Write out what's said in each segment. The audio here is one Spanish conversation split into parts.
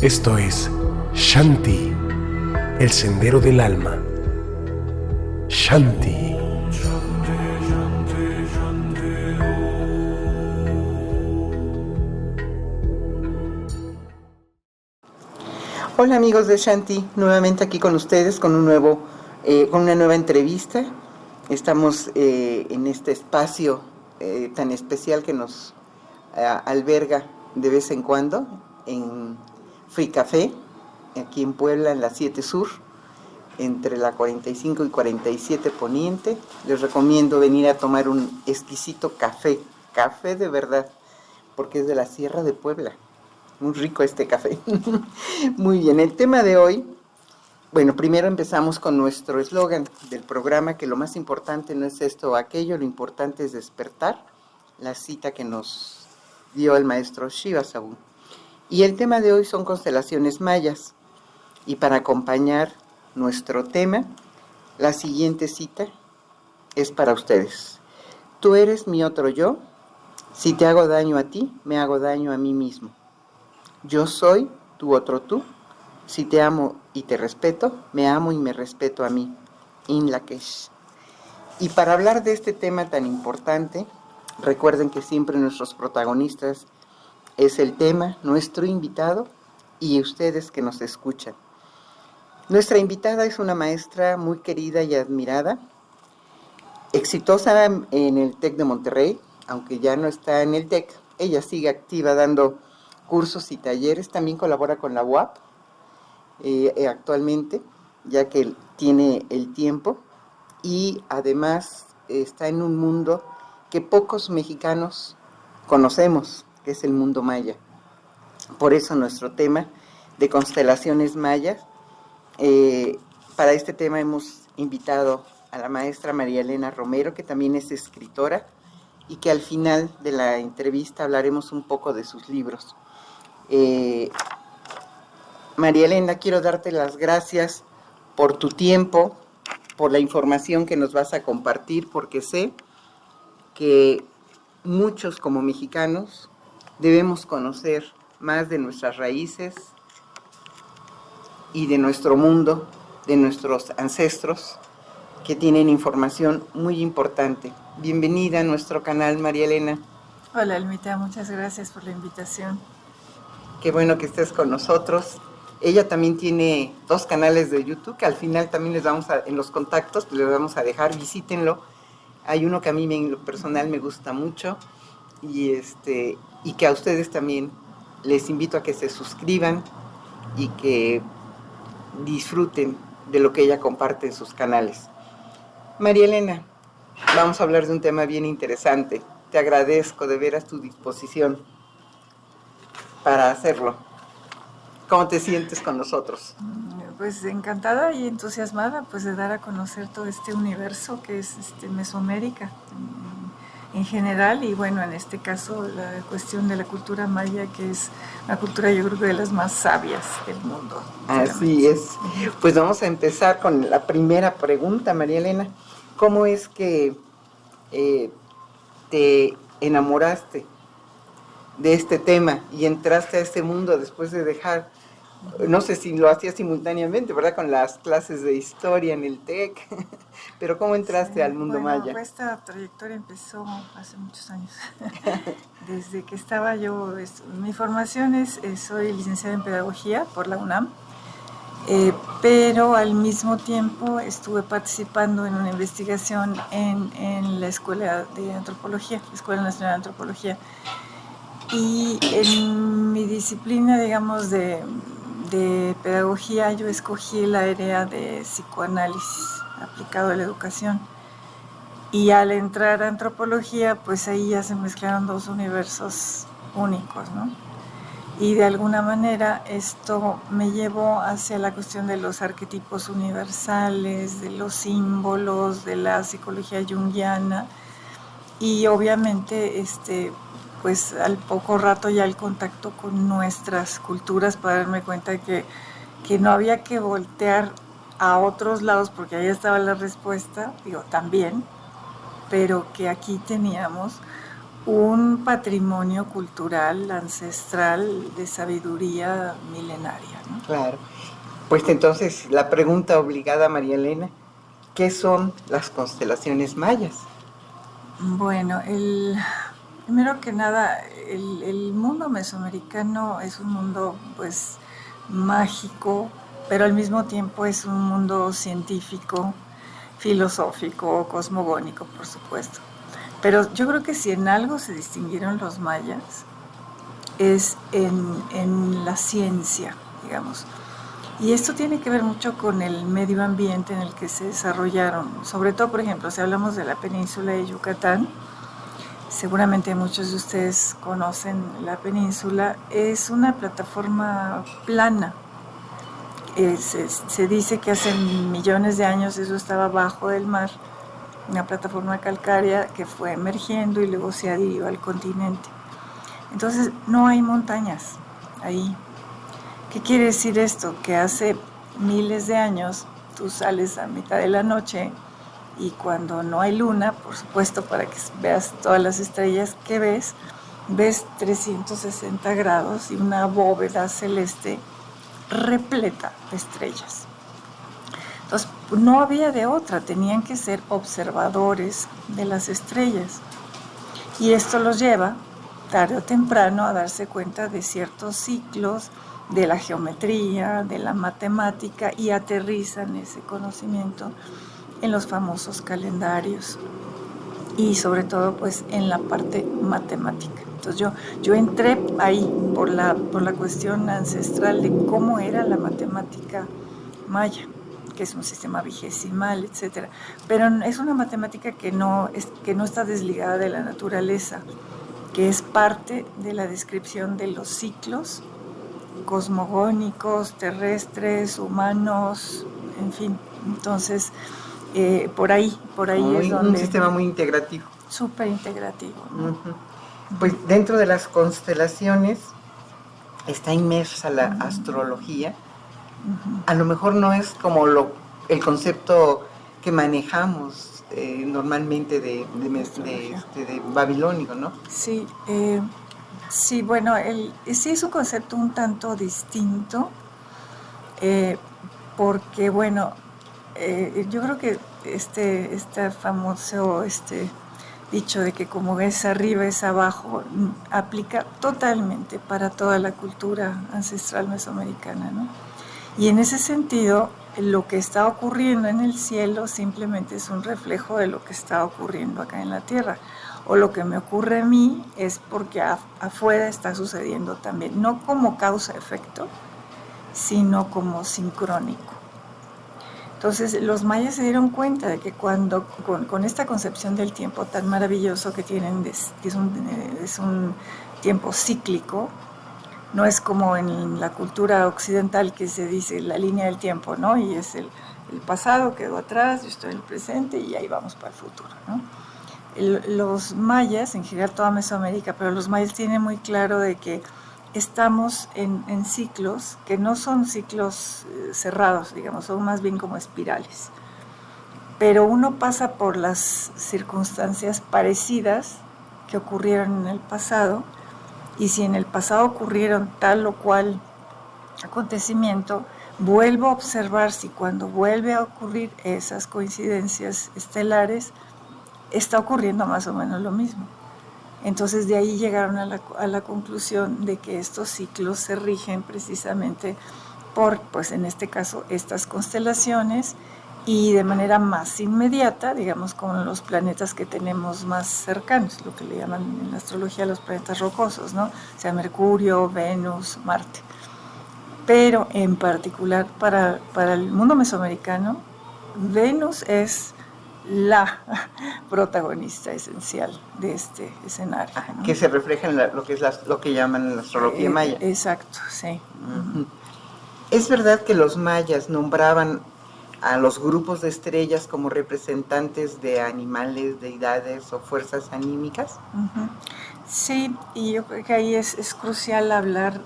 Esto es Shanti, el sendero del alma. Shanti. Hola amigos de Shanti, nuevamente aquí con ustedes con una nueva entrevista. Estamos en este espacio tan especial que nos alberga de vez en cuando en Free Café, aquí en Puebla, en la 7 Sur, entre la 45 y 47 Poniente. Les recomiendo venir a tomar un exquisito café de verdad, porque es de la Sierra de Puebla. Muy rico este café. Muy bien, el tema de hoy, bueno, primero empezamos con nuestro eslogan del programa, que lo más importante no es esto o aquello, lo importante es despertar, la cita que nos dio el maestro Shiva Sabu. Y el tema de hoy son constelaciones mayas. Y para acompañar nuestro tema, la siguiente cita es para ustedes. Tú eres mi otro yo. Si te hago daño a ti, me hago daño a mí mismo. Yo soy tu otro tú. Si te amo y te respeto, me amo y me respeto a mí. In Lakesh. Y para hablar de este tema tan importante, recuerden que siempre nuestros protagonistas es el tema, nuestro invitado y ustedes que nos escuchan. Nuestra invitada es una maestra muy querida y admirada, exitosa en el TEC de Monterrey, aunque ya no está en el TEC. Ella sigue activa dando cursos y talleres, también colabora con la UAP actualmente, ya que tiene el tiempo, y además está en un mundo que pocos mexicanos conocemos, que es el mundo maya. Por eso nuestro tema de constelaciones mayas. Para este tema hemos invitado a la maestra María Elena Romero, que también es escritora, y que al final de la entrevista hablaremos un poco de sus libros. María Elena, quiero darte las gracias por tu tiempo, por la información que nos vas a compartir, porque sé que muchos como mexicanos debemos conocer más de nuestras raíces y de nuestro mundo, de nuestros ancestros, que tienen información muy importante. Bienvenida a nuestro canal, María Elena. Hola, Elmita, muchas gracias por la invitación. Qué bueno que estés con nosotros. Ella también tiene 2 canales de YouTube, que al final también les vamos en los contactos, pues les vamos a dejar, visítenlo. Hay uno que a mí en lo personal me gusta mucho, y que a ustedes también les invito a que se suscriban y que disfruten de lo que ella comparte en sus canales. María Elena, vamos a hablar de un tema bien interesante. Te agradezco de veras tu disposición para hacerlo. ¿Cómo te sientes con nosotros? Pues encantada y entusiasmada pues de dar a conocer todo este universo que es Mesoamérica en general, y bueno, en este caso la cuestión de la cultura maya, que es una cultura, yo creo que de las más sabias del mundo. Así es. Pues vamos a empezar con la primera pregunta, María Elena. ¿Cómo es que te enamoraste de este tema y entraste a este mundo después de dejar, no sé si lo hacías simultáneamente, ¿verdad?, con las clases de historia en el TEC, pero ¿cómo entraste al mundo maya? Pues esta trayectoria empezó hace muchos años. Desde que estaba yo, mi formación soy licenciada en pedagogía por la UNAM, pero al mismo tiempo estuve participando en una investigación en la Escuela de Antropología, la Escuela Nacional de Antropología. Y en mi disciplina, digamos, de pedagogía, yo escogí el área de psicoanálisis aplicado a la educación. Y al entrar a antropología, pues ahí ya se mezclaron 2 universos únicos, ¿no? Y de alguna manera esto me llevó hacia la cuestión de los arquetipos universales, de los símbolos, de la psicología junguiana, y obviamente pues al poco rato ya el contacto con nuestras culturas, para darme cuenta que no había que voltear a otros lados porque ahí estaba la respuesta, digo, también, pero que aquí teníamos un patrimonio cultural, ancestral, de sabiduría milenaria, ¿no? Claro. Pues entonces la pregunta obligada, María Elena, ¿qué son las constelaciones mayas? Bueno, primero que nada, el mundo mesoamericano es un mundo pues mágico, pero al mismo tiempo es un mundo científico, filosófico, cosmogónico, por supuesto. Pero yo creo que si en algo se distinguieron los mayas es en la ciencia, digamos. Y esto tiene que ver mucho con el medio ambiente en el que se desarrollaron. Sobre todo, por ejemplo, si hablamos de la península de Yucatán, seguramente muchos de ustedes conocen la península, es una plataforma plana. Se dice que hace millones de años eso estaba abajo del mar, una plataforma calcárea que fue emergiendo y luego se adhirió al continente. Entonces no hay montañas ahí. ¿Qué quiere decir esto? Que hace miles de años tú sales a mitad de la noche y cuando no hay luna, por supuesto, para que veas todas las estrellas que ves 360 grados y una bóveda celeste repleta de estrellas. Entonces, no había de otra, tenían que ser observadores de las estrellas. Y esto los lleva, tarde o temprano, a darse cuenta de ciertos ciclos de la geometría, de la matemática, y aterrizan ese conocimiento en los famosos calendarios y sobre todo pues en la parte matemática. Entonces yo entré ahí por la cuestión ancestral de cómo era la matemática maya, que es un sistema vigesimal, etcétera. Pero es una matemática que no está desligada de la naturaleza, que es parte de la descripción de los ciclos cosmogónicos, terrestres, humanos, en fin. Entonces, por ahí es donde... Un sistema muy integrativo. Súper integrativo, ¿no? Pues dentro de las constelaciones está inmersa la astrología. A lo mejor no es como el concepto que manejamos normalmente de babilónico, ¿no? Sí, sí, bueno, sí es un concepto un tanto distinto, porque, bueno, yo creo que este famoso dicho de que como es arriba es abajo aplica totalmente para toda la cultura ancestral mesoamericana, ¿no? Y en ese sentido, lo que está ocurriendo en el cielo simplemente es un reflejo de lo que está ocurriendo acá en la tierra. O lo que me ocurre a mí es porque afuera está sucediendo también, no como causa-efecto, sino como sincrónico. Entonces los mayas se dieron cuenta de que cuando con esta concepción del tiempo tan maravilloso que tienen, que es un tiempo cíclico, no es como en la cultura occidental que se dice la línea del tiempo, ¿no? Y es el pasado quedó atrás, yo estoy en el presente y ahí vamos para el futuro, ¿no? Los mayas, en general toda Mesoamérica, pero los mayas tienen muy claro de que estamos en ciclos que no son ciclos cerrados, digamos, son más bien como espirales. Pero uno pasa por las circunstancias parecidas que ocurrieron en el pasado, y si en el pasado ocurrieron tal o cual acontecimiento, vuelvo a observar si cuando vuelve a ocurrir esas coincidencias estelares, está ocurriendo más o menos lo mismo. Entonces de ahí llegaron a la conclusión de que estos ciclos se rigen precisamente por, pues en este caso, estas constelaciones, y de manera más inmediata, digamos, con los planetas que tenemos más cercanos, lo que le llaman en la astrología los planetas rocosos, ¿no? O sea, Mercurio, Venus, Marte. Pero en particular para el mundo mesoamericano, Venus es la protagonista esencial de este escenario, ¿no? Que se refleja en lo que llaman la astrología maya. Exacto, sí. ¿Es verdad que los mayas nombraban a los grupos de estrellas como representantes de animales, deidades o fuerzas anímicas? Sí, y yo creo que ahí es crucial hablar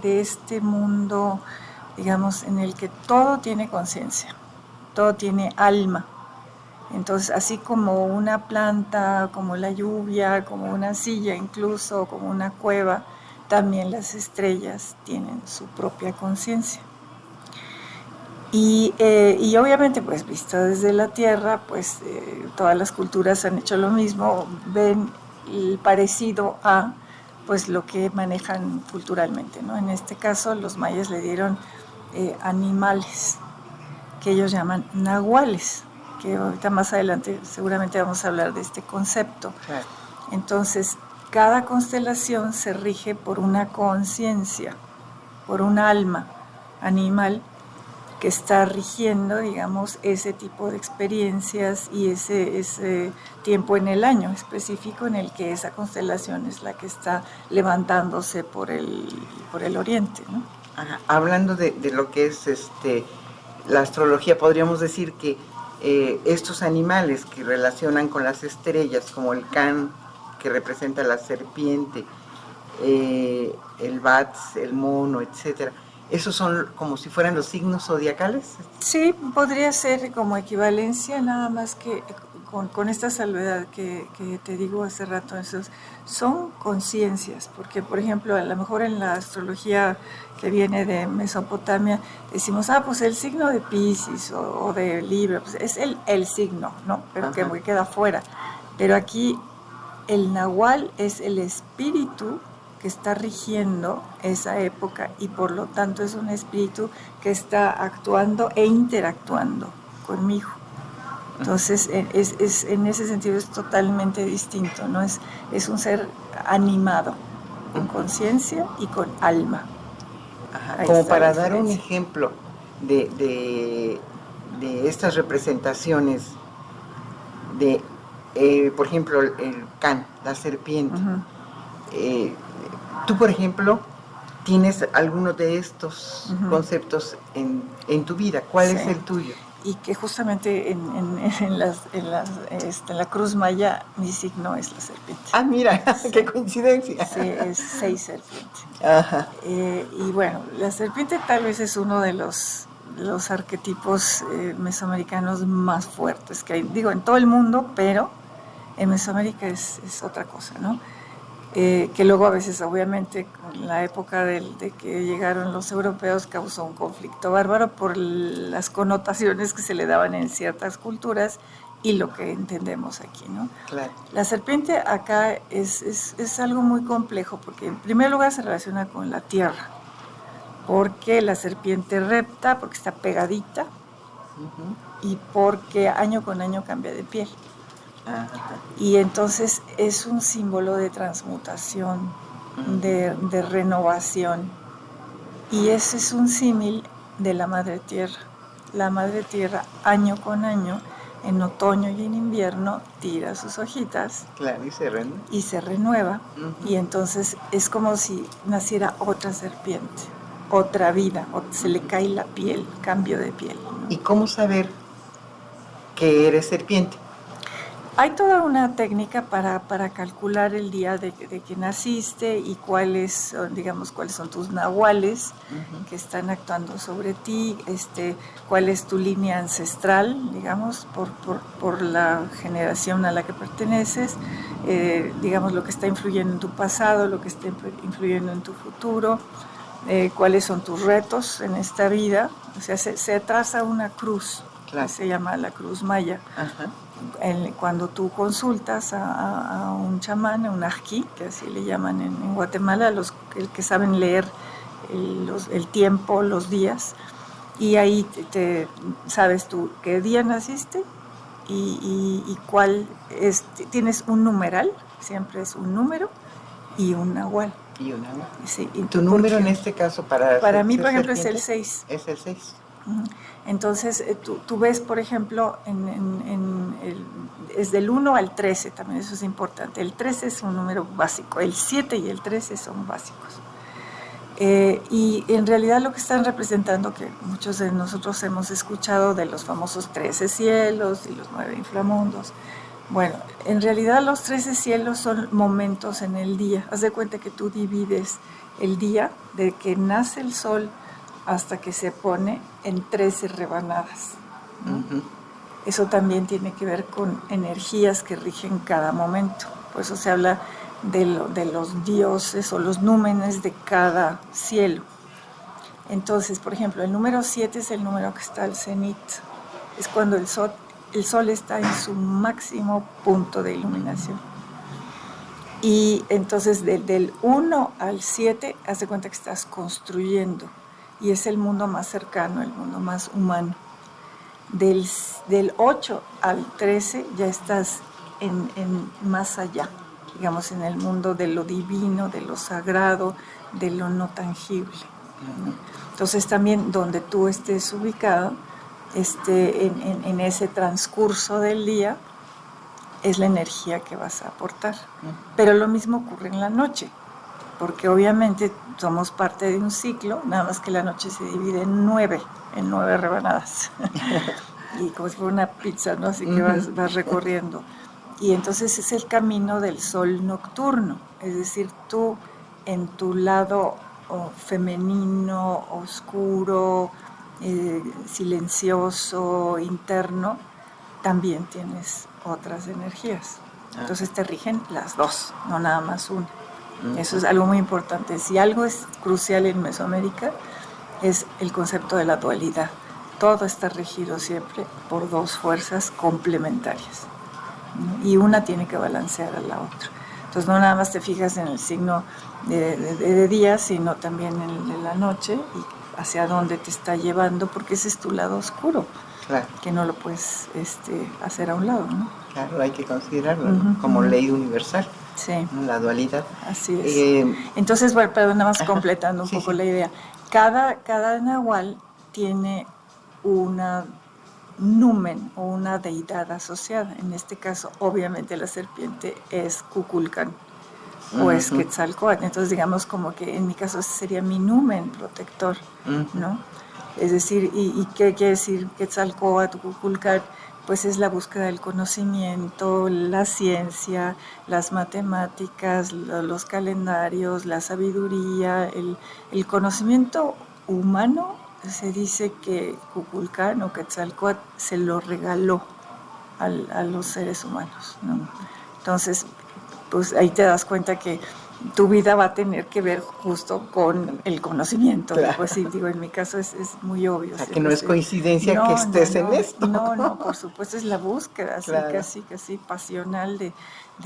de este mundo, digamos, en el que todo tiene conciencia, todo tiene alma. Entonces, así como una planta, como la lluvia, como una silla incluso, como una cueva, también las estrellas tienen su propia conciencia. Y obviamente, pues visto desde la Tierra, pues todas las culturas han hecho lo mismo, ven el parecido a pues lo que manejan culturalmente, ¿no? En este caso, los mayas le dieron animales que ellos llaman nahuales, que ahorita más adelante seguramente vamos a hablar de este concepto. Claro. Entonces, cada constelación se rige por una conciencia, por un alma animal que está rigiendo, digamos, ese tipo de experiencias y ese tiempo en el año específico en el que esa constelación es la que está levantándose por el oriente, ¿no? Ajá. Hablando de lo que es la astrología, podríamos decir que estos animales que relacionan con las estrellas, como el can, que representa la serpiente, el bats, el mono, etcétera, ¿esos son como si fueran los signos zodiacales? Sí, podría ser como equivalencia, nada más que con esta salvedad que te digo hace rato, esos son conciencias, porque por ejemplo, a lo mejor en la astrología que viene de Mesopotamia, decimos, pues el signo de Piscis o de Libra, pues es el signo, ¿no? Pero que queda fuera. Pero aquí el nahual es el espíritu que está rigiendo esa época y por lo tanto es un espíritu que está actuando e interactuando conmigo. Entonces, en ese sentido es totalmente distinto, ¿no? Es un ser animado, con conciencia y con alma. Ajá. Como para dar un ejemplo de estas representaciones de, por ejemplo, el can, la serpiente. Tú, por ejemplo, tienes alguno de estos conceptos en tu vida. ¿Cuál es el tuyo? Y que justamente en la cruz maya mi signo es la serpiente. Ah, mira, qué coincidencia. Sí, es 6 serpientes. Ajá. Y bueno, la serpiente tal vez es uno de los arquetipos mesoamericanos más fuertes que hay, digo, en todo el mundo, pero en Mesoamérica es otra cosa, ¿no? Que luego a veces, obviamente, con la época de que llegaron los europeos, causó un conflicto bárbaro por las connotaciones que se le daban en ciertas culturas y lo que entendemos aquí, ¿no? Claro. La serpiente acá es algo muy complejo porque en primer lugar se relaciona con la tierra, porque la serpiente repta, porque está pegadita y porque año con año cambia de piel. Y entonces es un símbolo de transmutación, de renovación. Y ese es un símil de la madre tierra. La madre tierra, año con año, en otoño y en invierno, tira sus hojitas. Claro, y se renueva. Y entonces es como si naciera otra serpiente, otra vida, se le cae la piel, cambio de piel, ¿no? ¿Y cómo saber que eres serpiente? Hay toda una técnica para calcular el día de que naciste y cuáles son tus nahuales que están actuando sobre ti, cuál es tu línea ancestral, digamos, por la generación a la que perteneces, digamos, lo que está influyendo en tu pasado, lo que está influyendo en tu futuro, cuáles son tus retos en esta vida. O sea, se traza una cruz, claro, que se llama la cruz maya. Ajá. Cuando tú consultas a un chamán, a un ajquí, que así le llaman en Guatemala, los que saben leer el tiempo, los días, y ahí sabes tú qué día naciste y cuál es, tienes un numeral, siempre es un número y un nahual. Y un nahual. Sí, ¿Tu número en este caso para mí, por ejemplo, es el 6. Es el 6. Entonces, tú ves, por ejemplo, es del 1 al 13, también eso es importante. El 13 es un número básico, el 7 y el 13 son básicos. Y en realidad lo que están representando, que muchos de nosotros hemos escuchado de los famosos 13 cielos y los 9 inframundos, bueno, en realidad los 13 cielos son momentos en el día. Haz de cuenta que tú divides el día de que nace el sol hasta que se pone en 13 rebanadas, ¿no? eso también tiene que ver con energías que rigen cada momento. Por eso se habla de los dioses o los númenes de cada cielo. Entonces, por ejemplo, el número 7 es el número que está al cenit. Es cuando el sol está en su máximo punto de iluminación. Y entonces del 1 al 7, haz de cuenta que estás construyendo. Y es el mundo más cercano, el mundo más humano. Del 8 al 13 ya estás en más allá, digamos, en el mundo de lo divino, de lo sagrado, de lo no tangible, ¿no? Entonces también donde tú estés ubicado, en ese transcurso del día, es la energía que vas a aportar. Pero lo mismo ocurre en la noche, porque obviamente somos parte de un ciclo, nada más que la noche se divide en 9 rebanadas. Y como si fuera una pizza, ¿no? Así que vas recorriendo. Y entonces es el camino del sol nocturno, es decir, tú en tu lado femenino, oscuro, silencioso, interno, también tienes otras energías. Entonces te rigen las dos, no nada más una. Eso es algo muy importante. Si algo es crucial en Mesoamérica, es el concepto de la dualidad. Todo está regido siempre por dos fuerzas complementarias, ¿no? Y una tiene que balancear a la otra. Entonces no nada más te fijas en el signo de día, sino también en el de la noche y hacia dónde te está llevando, porque ese es tu lado oscuro, Claro. que no lo puedes hacer a un lado, ¿no? Claro, hay que considerarlo, ¿no? Como ley universal. Sí. La dualidad. Así es. Entonces, bueno, perdón, nada más completando un poco la idea. Cada nahual tiene una numen o una deidad asociada. En este caso, obviamente, la serpiente es Kukulcán o es Quetzalcóatl. Entonces, digamos como que en mi caso sería mi numen protector, ¿no? Es decir, ¿y qué quiere decir Quetzalcóatl o Kukulcán? Pues es la búsqueda del conocimiento, la ciencia, las matemáticas, los calendarios, la sabiduría, el conocimiento humano. Se dice que Kukulcán o Quetzalcóatl se lo regaló a los seres humanos, ¿no? Entonces, pues ahí te das cuenta que tu vida va a tener que ver justo con el conocimiento. Claro. Pues sí, digo, en mi caso es muy obvio. O sea, que no es coincidencia que estés en esto. No, por supuesto, es la búsqueda, así, claro. casi pasional de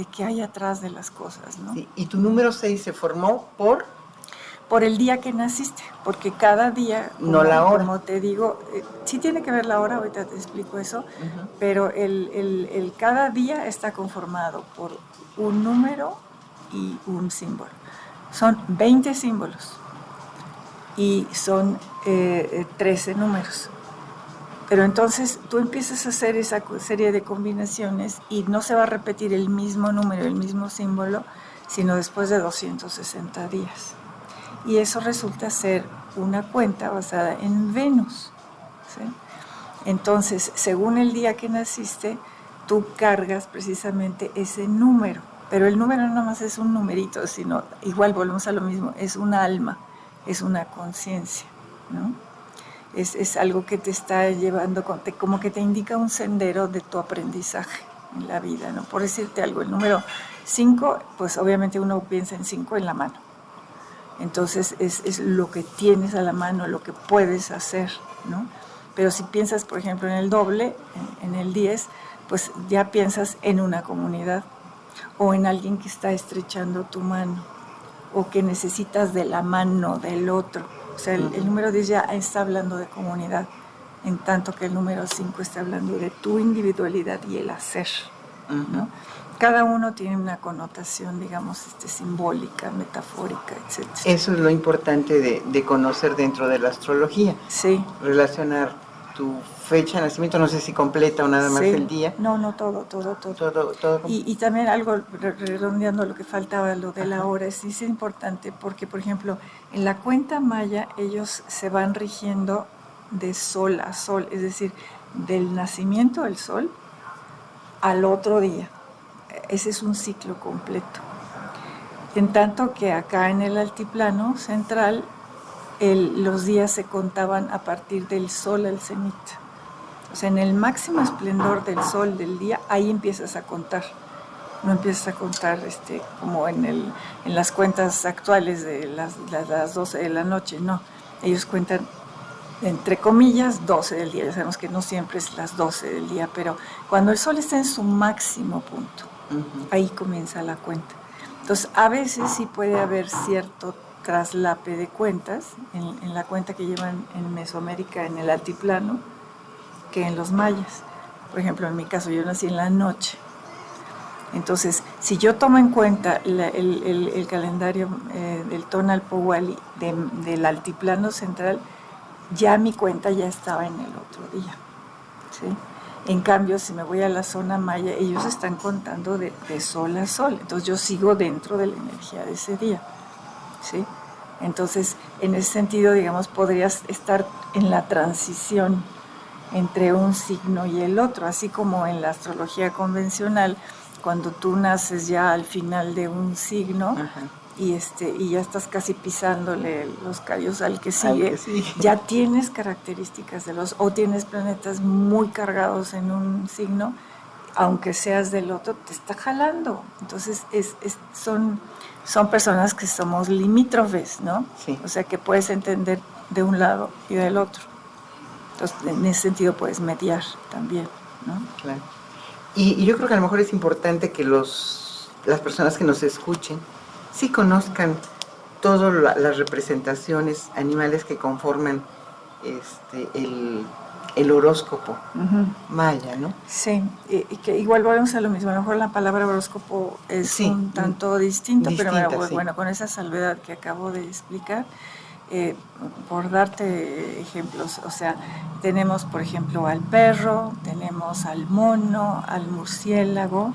qué hay atrás de las cosas, ¿no? Sí. ¿Y tu número 6 se formó por el día que naciste? Porque cada día, no la hora. Como te digo, sí tiene que ver la hora, ahorita te explico eso, pero el cada día está conformado por un número y un símbolo. Son 20 símbolos y son 13 números. Pero entonces tú empiezas a hacer esa serie de combinaciones y no se va a repetir el mismo número, el mismo símbolo, sino después de 260 días. Y eso resulta ser una cuenta basada en Venus, ¿sí? Entonces, según el día que naciste, tú cargas precisamente ese número. Pero el número no más es un numerito, sino, igual volvemos a lo mismo, es un alma, es una conciencia, ¿no? Es algo que te está llevando, como que te indica un sendero de tu aprendizaje en la vida, ¿no? Por decirte algo, el número 5, pues obviamente uno piensa en 5 en la mano. Entonces es lo que tienes a la mano, lo que puedes hacer, ¿no? Pero si piensas, por ejemplo, en el doble, en el 10, pues ya piensas en una comunidad o en alguien que está estrechando tu mano o que necesitas de la mano del otro. O sea, el número 10 ya está hablando de comunidad, en tanto que el número 5 está hablando de tu individualidad y el hacer, ¿no? Cada uno tiene una connotación, digamos, simbólica, metafórica, etc. Eso es lo importante de conocer dentro de la astrología. Sí. Relacionar tu fecha de nacimiento, no sé si completa o nada más el día. No, todo. Y también algo, redondeando lo que faltaba, lo de la hora, es importante porque, por ejemplo, en la cuenta maya ellos se van rigiendo de sol a sol, es decir, del nacimiento del sol al otro día. Ese es un ciclo completo. En tanto que acá en el altiplano central, los días se contaban a partir del sol al cenit. O sea, en el máximo esplendor del sol del día, ahí empiezas a contar. No empiezas a contar como en las cuentas actuales de las 12 de la noche, no. Ellos cuentan, entre comillas, 12 del día. Ya sabemos que no siempre es las 12 del día, pero cuando el sol está en su máximo punto, ahí comienza la cuenta. Entonces, a veces sí puede haber cierto traslape de cuentas en la cuenta que llevan en Mesoamérica, en el altiplano, que en los mayas. Por ejemplo, en mi caso, yo nací en la noche. Entonces, si yo tomo en cuenta el calendario del Tonal Powali del altiplano central, ya mi cuenta ya estaba en el otro día, ¿sí? En cambio, si me voy a la zona maya, ellos están contando de sol a sol. Entonces, yo sigo dentro de la energía de ese día, ¿sí? Entonces, en ese sentido, digamos, podrías estar en la transición entre un signo y el otro, así como en la astrología convencional, cuando tú naces ya al final de un signo y ya estás casi pisándole los callos al que sigue, ya tienes características o tienes planetas muy cargados en un signo, aunque seas del otro, te está jalando. Entonces son personas que somos limítrofes, ¿no? Sí. O sea, que puedes entender de un lado y del otro. Entonces, en ese sentido puedes mediar también, ¿no? Claro. Y yo creo que a lo mejor es importante que las personas que nos escuchen sí conozcan todas las representaciones animales que conforman el horóscopo maya, ¿no? Sí, y que igual volvemos a lo mismo. A lo mejor la palabra horóscopo es un tanto distinto, pero bueno, con esa salvedad que acabo de explicar, por darte ejemplos, o sea, tenemos por ejemplo al perro, tenemos al mono, al murciélago,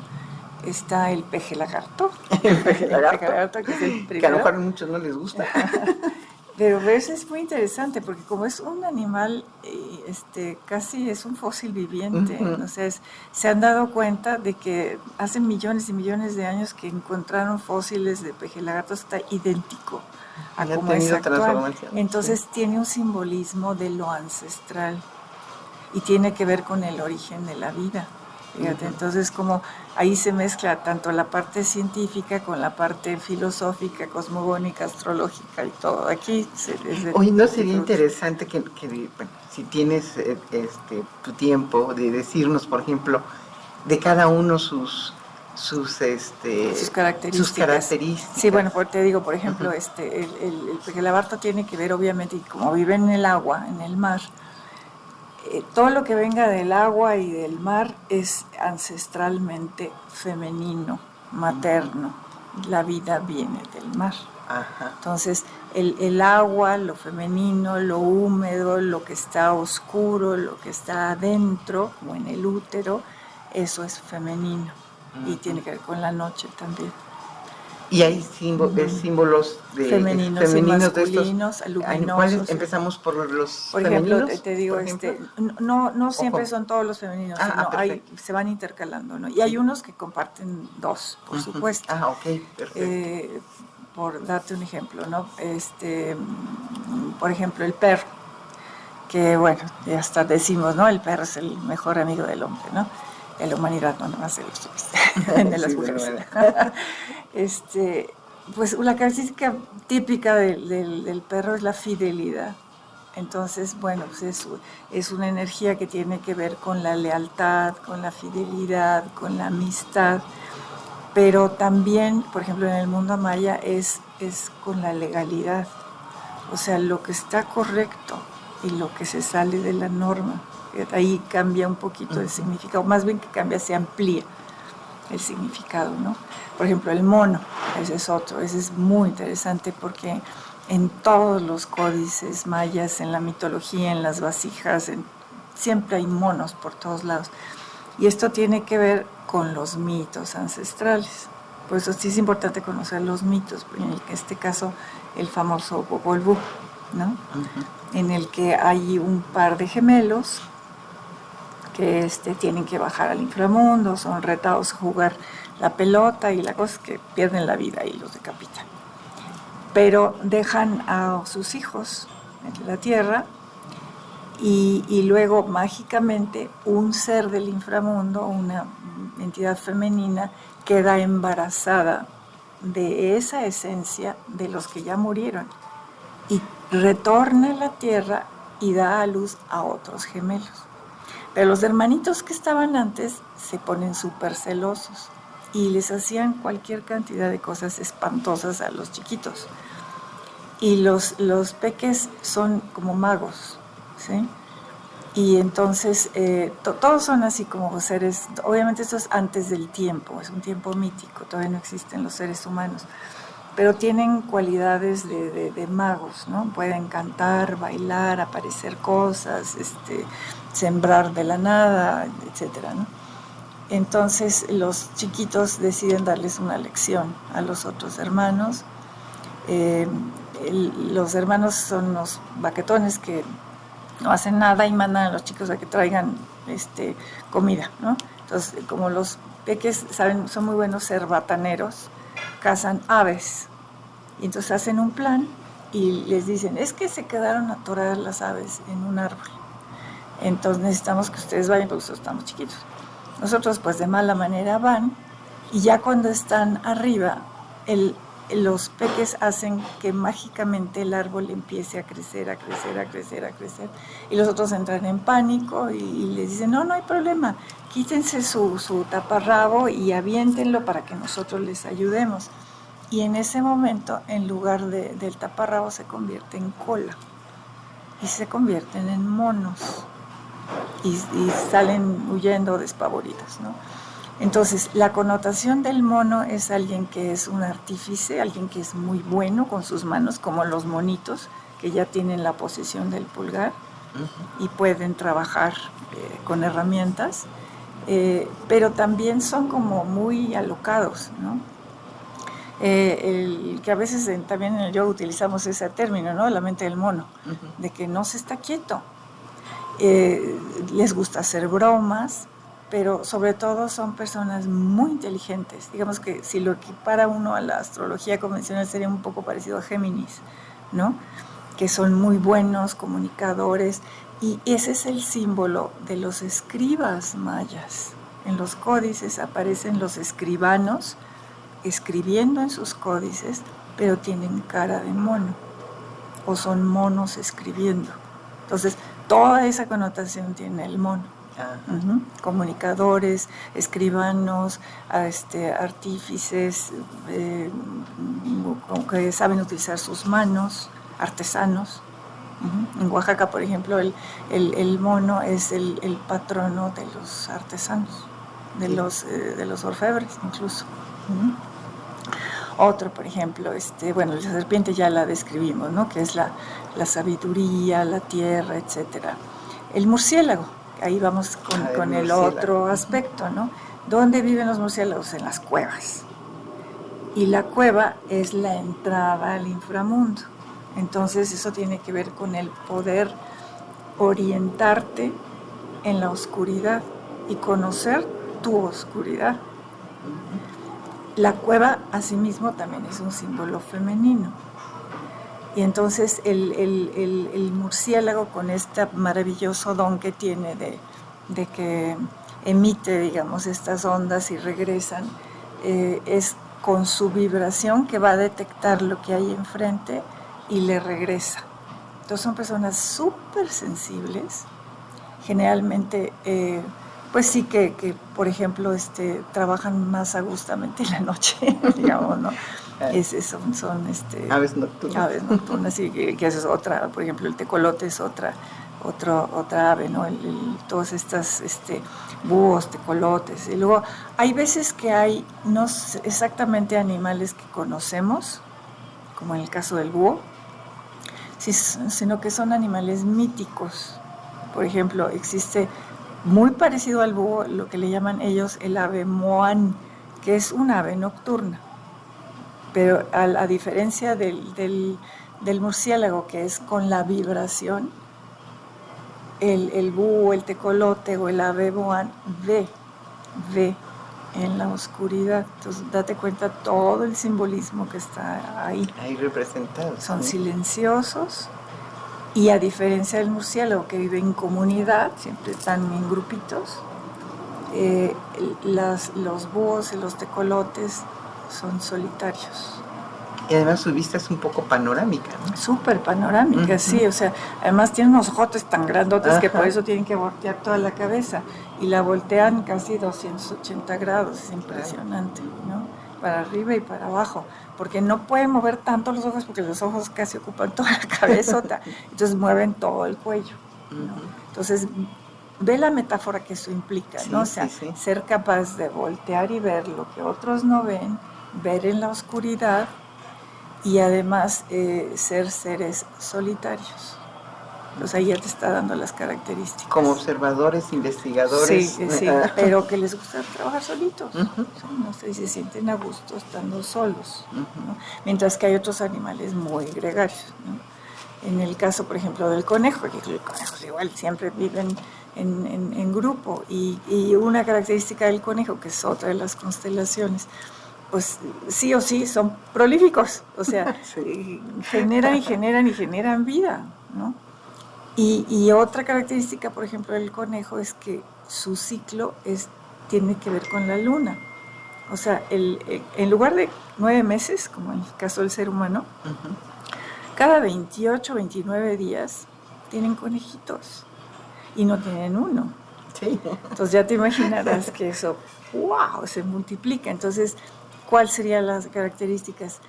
está el peje lagarto. El peje lagarto, que es el primero. Que a lo mejor a muchos no les gusta. Pero eso es muy interesante porque como es un animal, casi es un fósil viviente. Entonces, se han dado cuenta de que hace millones y millones de años que encontraron fósiles de peje lagarto, está idéntico a como es actual. Entonces, tiene un simbolismo de lo ancestral y tiene que ver con el origen de la vida. Fíjate, entonces como ahí se mezcla tanto la parte científica con la parte filosófica, cosmogónica, astrológica y todo. Aquí Oye, ¿no sería interesante que bueno, si tienes tu tiempo de decirnos, por ejemplo, de cada uno sus características? Sí, bueno, te digo, por ejemplo, el peje lagarto tiene que ver, obviamente, y como vive en el agua, en el mar, todo lo que venga del agua y del mar es ancestralmente femenino, materno. La vida viene del mar. Entonces, el agua, lo femenino, lo húmedo, lo que está oscuro, lo que está adentro, o en el útero, eso es femenino. Y tiene que ver con la noche también. Y hay símbolos femeninos y masculinos, luminosos. Empezamos por los por femeninos. Ejemplo, te digo, no siempre son todos los femeninos, sino se van intercalando, ¿no? Y hay unos que comparten dos, por supuesto. Ok, perfecto. Por darte un ejemplo, ¿no? Por ejemplo, el perro, que bueno, ya hasta decimos, ¿no? El perro es el mejor amigo del hombre, ¿no? De la humanidad, no nomás de las mujeres. Pues la característica típica del perro es la fidelidad. Entonces, bueno, pues es una energía que tiene que ver con la lealtad, con la fidelidad, con la amistad, pero también, por ejemplo, en el mundo maya es con la legalidad, o sea, lo que está correcto y lo que se sale de la norma. Ahí cambia un poquito el significado, más bien que cambia, se amplía el significado, ¿no? Por ejemplo, el mono, ese es otro, ese es muy interesante porque en todos los códices mayas, en la mitología, en las vasijas, siempre hay monos por todos lados. Y esto tiene que ver con los mitos ancestrales. Por eso sí es importante conocer los mitos, en este caso el famoso Popol Vuh, ¿no? En el que hay un par de gemelos que tienen que bajar al inframundo, son retados a jugar la pelota y la cosa es que pierden la vida y los decapitan. Pero dejan a sus hijos en la tierra y luego mágicamente un ser del inframundo, una entidad femenina, queda embarazada de esa esencia de los que ya murieron y retorna a la tierra y da a luz a otros gemelos. Pero los hermanitos que estaban antes se ponen súper celosos y les hacían cualquier cantidad de cosas espantosas a los chiquitos. Y los peques son como magos, ¿sí? Y entonces todos son así como seres, obviamente esto es antes del tiempo, es un tiempo mítico, todavía no existen los seres humanos, pero tienen cualidades de magos, ¿no? Pueden cantar, bailar, aparecer cosas, sembrar de la nada, etcétera, ¿no? Entonces los chiquitos deciden darles una lección a los otros hermanos. Los hermanos son los baquetones que no hacen nada y mandan a los chicos a que traigan comida, ¿no? Entonces, como los peques saben, son muy buenos cerbataneros, cazan aves. Y entonces hacen un plan y les dicen, es que se quedaron atoradas las aves en un árbol. Entonces necesitamos que ustedes vayan porque nosotros estamos chiquitos. Nosotros pues de mala manera van y ya cuando están arriba, los peques hacen que mágicamente el árbol empiece a crecer, a crecer, a crecer, a crecer. Y los otros entran en pánico y les dicen, no hay problema, quítense su taparrabo y aviéntenlo para que nosotros les ayudemos. Y en ese momento, en lugar del taparrabo, se convierte en cola y se convierten en monos y salen huyendo despavoridos, ¿no? Entonces, la connotación del mono es alguien que es un artífice, alguien que es muy bueno con sus manos, como los monitos, que ya tienen la posición del pulgar y pueden trabajar con herramientas, pero también son como muy alocados, ¿no? Que a veces también en el yoga utilizamos ese término, ¿no? La mente del mono, de que no se está quieto. Les gusta hacer bromas, pero sobre todo son personas muy inteligentes. Digamos que si lo equipara uno a la astrología convencional sería un poco parecido a Géminis, ¿no? Que son muy buenos comunicadores y ese es el símbolo de los escribas mayas. En los códices aparecen los escribanos escribiendo en sus códices, pero tienen cara de mono o son monos escribiendo. Entonces, toda esa connotación tiene el mono. Comunicadores, escribanos, artífices, que saben utilizar sus manos, artesanos. En Oaxaca, por ejemplo, el mono es el patrono de los artesanos, de los orfebres incluso. Otro, por ejemplo, la serpiente ya la describimos, ¿no? Que es la sabiduría, la tierra, etcétera. El murciélago, ahí vamos con el otro aspecto, ¿no? ¿Dónde viven los murciélagos? En las cuevas. Y la cueva es la entrada al inframundo. Entonces eso tiene que ver con el poder orientarte en la oscuridad y conocer tu oscuridad. La cueva, asimismo, también es un símbolo femenino. Y entonces el murciélago, con este maravilloso don que tiene de que emite, digamos, estas ondas y regresan, es con su vibración que va a detectar lo que hay enfrente y le regresa. Entonces son personas súper sensibles, generalmente... pues sí que por ejemplo, trabajan más agustamente en la noche, digamos, ¿no? Son aves nocturnas. Aves nocturnas, y que eso es otra, por ejemplo, el tecolote es otra ave, ¿no? Todos estas búhos, tecolotes. Y luego hay veces que hay no exactamente animales que conocemos, como en el caso del búho, sino que son animales míticos. Por ejemplo, existe muy parecido al búho, lo que le llaman ellos el ave moán, que es un ave nocturna. Pero a diferencia del murciélago, que es con la vibración, el búho, el tecolote o el ave moán ve en la oscuridad. Entonces, date cuenta todo el simbolismo que está ahí. Ahí representado. Son silenciosos Y a diferencia del murciélago, que vive en comunidad, siempre están en grupitos, los búhos y los tecolotes son solitarios. Y además su vista es un poco panorámica, ¿no? Súper panorámica, sí, o sea, además tienen unos ojotes tan grandotes que por eso tienen que voltear toda la cabeza, y la voltean casi 280 grados, es impresionante, ¿no? Para arriba y para abajo, porque no pueden mover tanto los ojos porque los ojos casi ocupan toda la cabezota, entonces mueven todo el cuello, ¿no? Entonces, ve la metáfora que eso implica, ¿no? O sea, ser capaz de voltear y ver lo que otros no ven, ver en la oscuridad, y además ser seres solitarios. Pues ahí ya te está dando las características. Como observadores, investigadores. Sí, pero que les gusta trabajar solitos. No sé, se sienten a gusto estando solos, ¿no? Mientras que hay otros animales muy gregarios, ¿no? En el caso, por ejemplo, del conejo, que los conejos igual siempre viven en grupo, y una característica del conejo, que es otra de las constelaciones, pues sí o sí son prolíficos, o sea, generan vida, ¿no? Y otra característica, por ejemplo, del conejo es que su ciclo tiene que ver con la luna. O sea, en lugar de 9 meses, como en el caso del ser humano, cada 28, 29 días tienen conejitos y no tienen uno. Sí. Entonces ya te imaginarás que eso, ¡wow!, se multiplica. Entonces, ¿cuáles serían las características?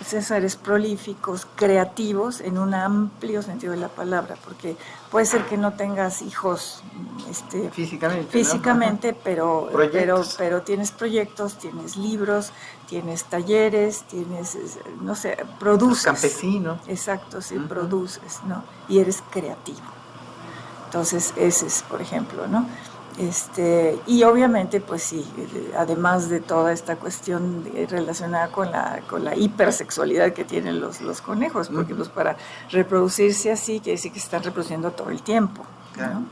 Seres prolíficos, creativos, en un amplio sentido de la palabra, porque puede ser que no tengas hijos físicamente, ¿no? pero tienes proyectos, tienes libros, tienes talleres, tienes, no sé, produces. Campesino. Exacto, sí, produces, ¿no? Y eres creativo. Entonces, ese es, por ejemplo, ¿no? Y obviamente, pues sí, además de toda esta cuestión relacionada con la hipersexualidad que tienen los conejos, porque pues para reproducirse así quiere decir que se están reproduciendo todo el tiempo, ¿no?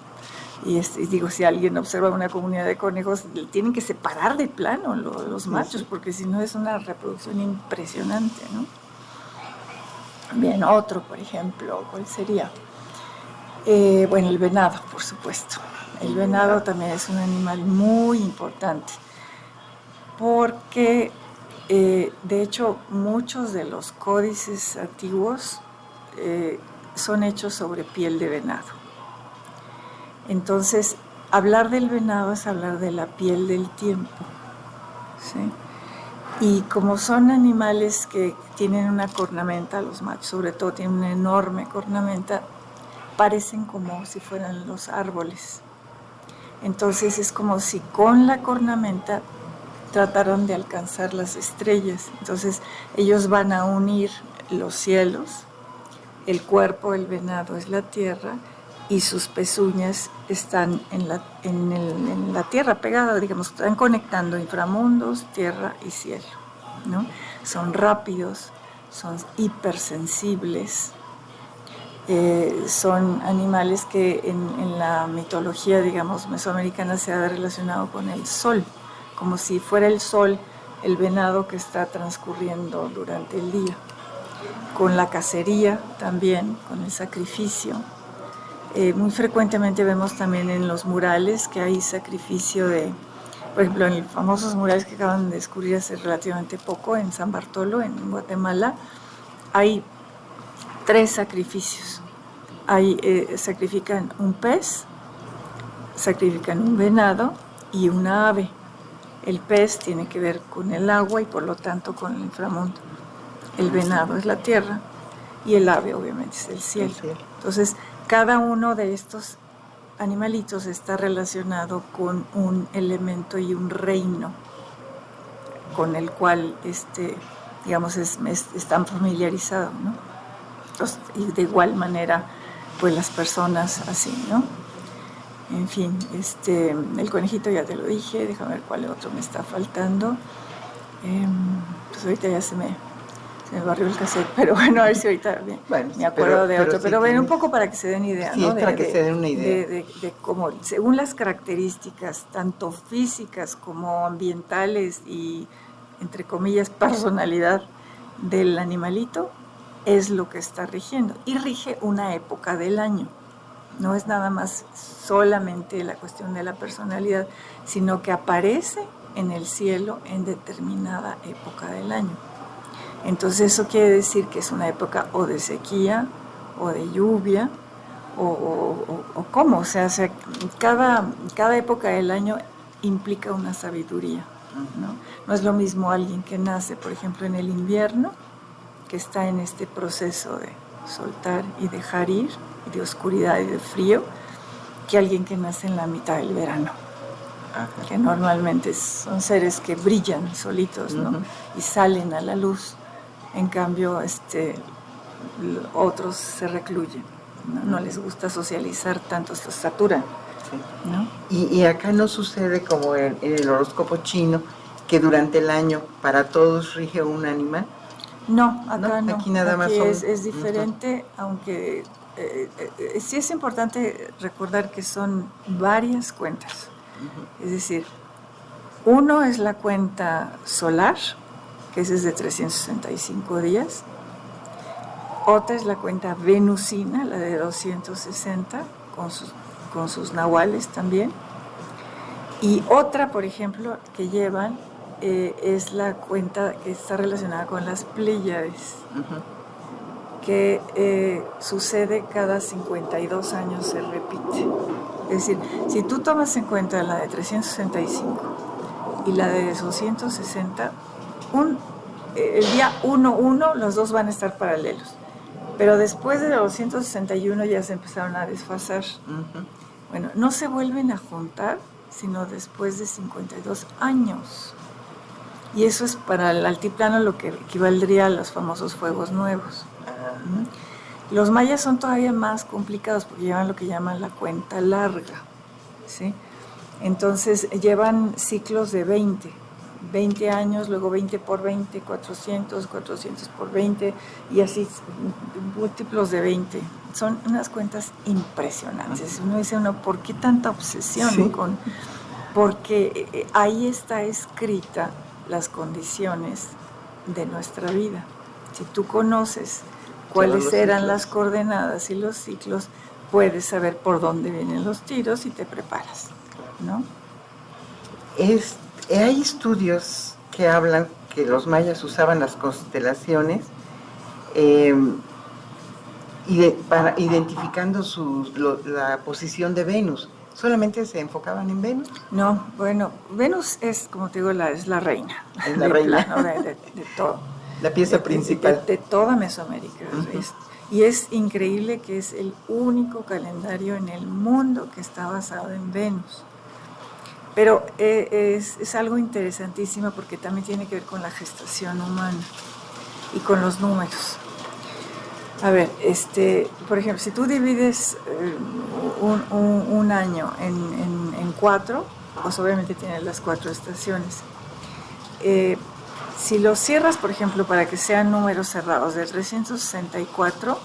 Y digo, si alguien observa una comunidad de conejos, tienen que separar de plano los machos, porque si no es una reproducción impresionante, ¿no? Bien, otro, por ejemplo, ¿cuál sería? Bueno, el venado, por supuesto. El venado también es un animal muy importante, porque de hecho muchos de los códices antiguos son hechos sobre piel de venado. Entonces, hablar del venado es hablar de la piel del tiempo, ¿sí? Y como son animales que tienen una cornamenta, los machos sobre todo tienen una enorme cornamenta, parecen como si fueran los árboles. Entonces es como si con la cornamenta trataran de alcanzar las estrellas. Entonces ellos van a unir los cielos, el cuerpo del venado es la tierra y sus pezuñas están en la tierra pegada, digamos, están conectando inframundos, tierra y cielo, ¿no? Son rápidos, son hipersensibles. Son animales que en la mitología, digamos, mesoamericana se ha relacionado con el sol, como si fuera el sol el venado que está transcurriendo durante el día. Con la cacería también, con el sacrificio. Muy frecuentemente vemos también en los murales que hay sacrificio por ejemplo, en los famosos murales que acaban de descubrir hace relativamente poco en San Bartolo, en Guatemala, hay 3 sacrificios. Sacrifican un pez, sacrifican un venado y una ave. El pez tiene que ver con el agua y por lo tanto con el inframundo. El venado es la tierra y el ave obviamente es el cielo. Entonces, cada uno de estos animalitos está relacionado con un elemento y un reino con el cual digamos, están familiarizados, ¿no? Entonces, y de igual manera, pues las personas así, ¿no? En fin, el conejito ya te lo dije, déjame ver cuál otro me está faltando. Pues ahorita ya se me barrió el cassette, pero bueno, a ver si ahorita me acuerdo de otro. Pero bueno, un poco para que se den idea, sí, ¿no? Para que se den una idea. De cómo, según las características, tanto físicas como ambientales y, entre comillas, personalidad del animalito, es lo que está rigiendo y rige una época del año. No es nada más solamente la cuestión de la personalidad, sino que aparece en el cielo en determinada época del año. Entonces eso quiere decir que es una época o de sequía o de lluvia o cómo, o sea cada época del año implica una sabiduría, ¿no? No es lo mismo alguien que nace, por ejemplo, en el invierno, que está en este proceso de soltar y dejar ir, y de oscuridad y de frío, que alguien que nace en la mitad del verano. Ajá. Que normalmente son seres que brillan solitos, ¿no? Uh-huh. Y salen a la luz. En cambio, otros se recluyen, ¿no? No les gusta socializar tanto, se saturan. Sí. ¿No? Y acá no sucede como en el horóscopo chino, que durante el año para todos rige un animal. No, acá no. Aquí nada más es diferente, aunque sí es importante recordar que son varias cuentas. Uh-huh. Es decir, uno es la cuenta solar, que es de 365 días. Otra es la cuenta venusina, la de 260, con sus nahuales también. Y otra, por ejemplo, que llevan es la cuenta que está relacionada con las Pléyades, uh-huh. Que sucede cada 52 años, se repite. Es decir, si tú tomas en cuenta la de 365 y la de 260, el día 1-1 los dos van a estar paralelos, pero después de 261 ya se empezaron a desfasar. Uh-huh. Bueno, no se vuelven a juntar sino después de 52 años. Y eso es para el altiplano lo que equivaldría a los famosos fuegos nuevos. Uh-huh. Los mayas son todavía más complicados porque llevan lo que llaman la cuenta larga, ¿sí? Entonces llevan ciclos de 20 años, luego 20 por 20, 400 por 20 y así múltiplos de 20. Son unas cuentas impresionantes. Uno dice, ¿por qué tanta obsesión? Sí. Porque ahí está escrita las condiciones de nuestra vida. Si tú conoces cuáles eran las coordenadas y los ciclos, puedes saber por dónde vienen los tiros y te preparas, ¿no? Hay estudios que hablan que los mayas usaban las constelaciones identificando la posición de Venus. ¿Solamente se enfocaban en Venus? No, bueno, Venus es, como te digo, es la reina. Es la reina. De todo. La pieza principal. De toda Mesoamérica. Uh-huh. Y es increíble que es el único calendario en el mundo que está basado en Venus. Pero es algo interesantísimo porque también tiene que ver con la gestación humana y con los números. A ver, por ejemplo, si tú divides un año en 4, pues obviamente tienes las 4 estaciones. Si lo cierras, por ejemplo, para que sean números cerrados, de 364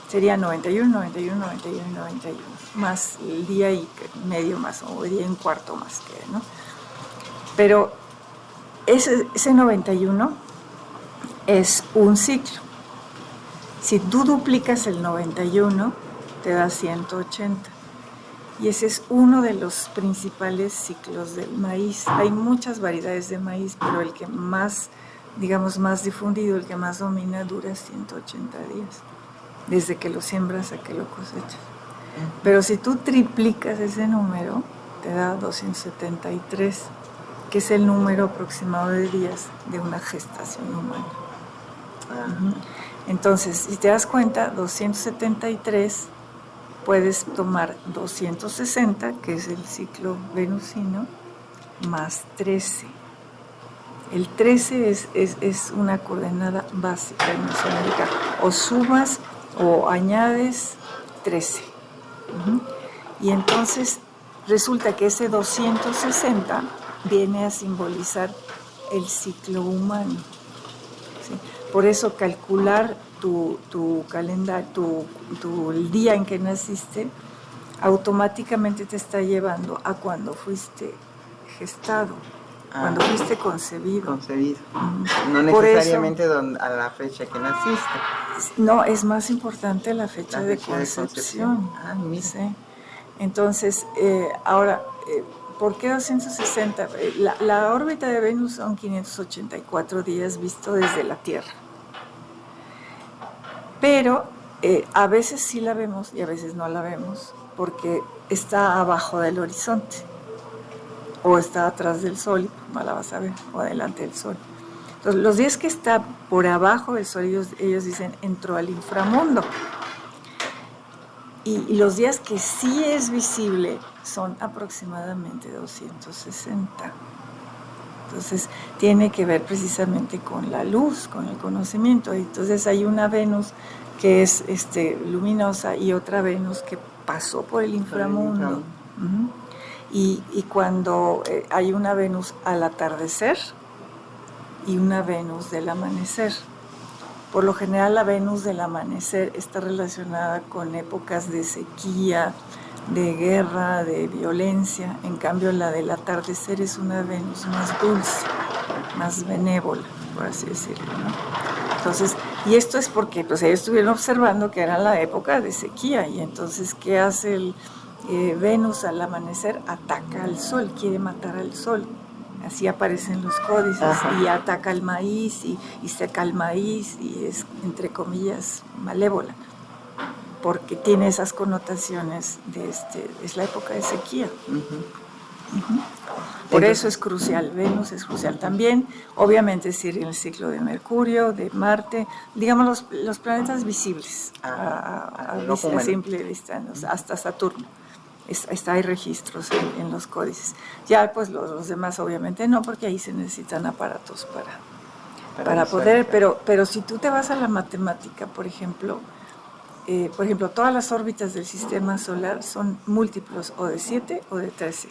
sería 91, 91, 91, 91, más el día y medio más, o día y un cuarto más que, ¿no? Pero ese 91 es un ciclo. Si tú duplicas el 91, te da 180. Y ese es uno de los principales ciclos del maíz. Hay muchas variedades de maíz, pero el que más, digamos, más difundido, el que más domina, dura 180 días. Desde que lo siembras a que lo cosechas. Pero si tú triplicas ese número, te da 273, que es el número aproximado de días de una gestación humana. Uh-huh. Entonces, si te das cuenta, 273, puedes tomar 260, que es el ciclo venusino, más 13. El 13 es una coordenada básica en Mesoamérica. O sumas o añades 13. Uh-huh. Y entonces resulta que ese 260 viene a simbolizar el ciclo humano. ¿Sí? Por eso calcular tu calendario, el día en que naciste, automáticamente te está llevando a cuando fuiste gestado, cuando fuiste concebido. No necesariamente a la fecha que naciste. No, es más importante la fecha, La de, fecha de concepción. Ah, mira. Sí. Entonces, ahora, ¿por qué 260? La órbita de Venus son 584 días visto desde la Tierra. Pero a veces sí la vemos y a veces no la vemos porque está abajo del horizonte o está atrás del Sol, no la vas a ver, o delante del Sol. Entonces, los días que está por abajo del Sol, ellos dicen, entró al inframundo. Y los días que sí es visible son aproximadamente 260. Entonces, tiene que ver precisamente con la luz, con el conocimiento. Entonces, hay una Venus que es luminosa y otra Venus que pasó por el inframundo. Uh-huh. Y cuando hay una Venus al atardecer y una Venus del amanecer. Por lo general la Venus del amanecer está relacionada con épocas de sequía, de guerra, de violencia. En cambio la del atardecer es una Venus más dulce, más benévola, por así decirlo, ¿no? Entonces, y esto es porque pues, ellos estuvieron observando que era la época de sequía y entonces ¿qué hace el Venus al amanecer? Ataca al Sol, quiere matar al Sol. Así aparecen los códices. Ajá. Y ataca el maíz y seca el maíz y es, entre comillas, malévola, porque tiene esas connotaciones es la época de sequía. Uh-huh. Uh-huh. Por eso es crucial, Venus es crucial también, obviamente sí, en el ciclo de Mercurio, de Marte, digamos los planetas visibles a simple vista, hasta Saturno. Hay registros en los códices. Ya pues los demás obviamente no, porque ahí se necesitan aparatos para poder, pero si tú te vas a la matemática, por ejemplo, todas las órbitas del sistema solar son múltiplos o de 7 o de 13.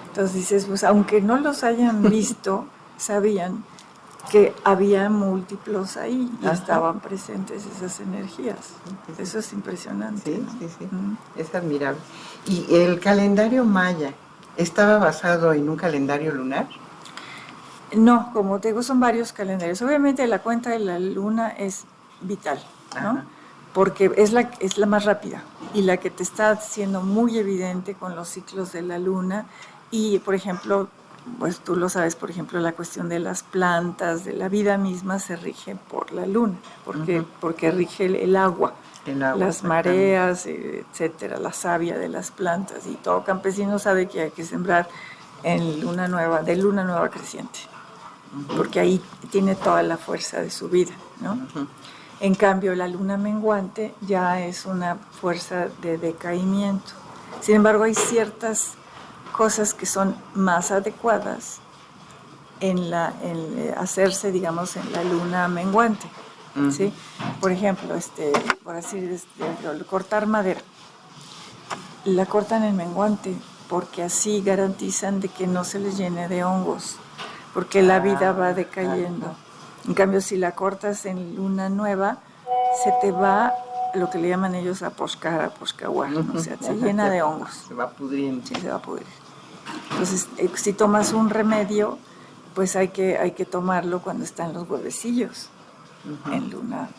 Entonces dices, pues aunque no los hayan visto, sabían que había múltiplos ahí y estaban presentes esas energías. Eso es impresionante. Sí, ¿no? sí. Es admirable. ¿Y el calendario maya estaba basado en un calendario lunar? No, como te digo, son varios calendarios. Obviamente la cuenta de la luna es vital, ¿no? Ajá. Porque es la más rápida y la que te está haciendo muy evidente con los ciclos de la luna. Y, por ejemplo, pues tú lo sabes, por ejemplo, la cuestión de las plantas, de la vida misma, se rige por la luna, porque rige el agua, las mareas, etcétera, la savia de las plantas. Y todo campesino sabe que hay que sembrar en luna nueva creciente, porque ahí tiene toda la fuerza de su vida, ¿no? En cambio, la luna menguante ya es una fuerza de decaimiento. Sin embargo, hay ciertas cosas que son más adecuadas en hacerse, digamos, en la luna menguante, ¿sí? Por ejemplo, cortar madera. La cortan en menguante porque así garantizan de que no se les llene de hongos, porque la vida va decayendo. En cambio, si la cortas en luna nueva, se te va lo que le llaman ellos a poscaguar, o sea, se llena de hongos. Se va pudriendo. Sí, se va a pudrir. Entonces, si tomas un remedio, pues hay que tomarlo cuando están los huevecillos, en luna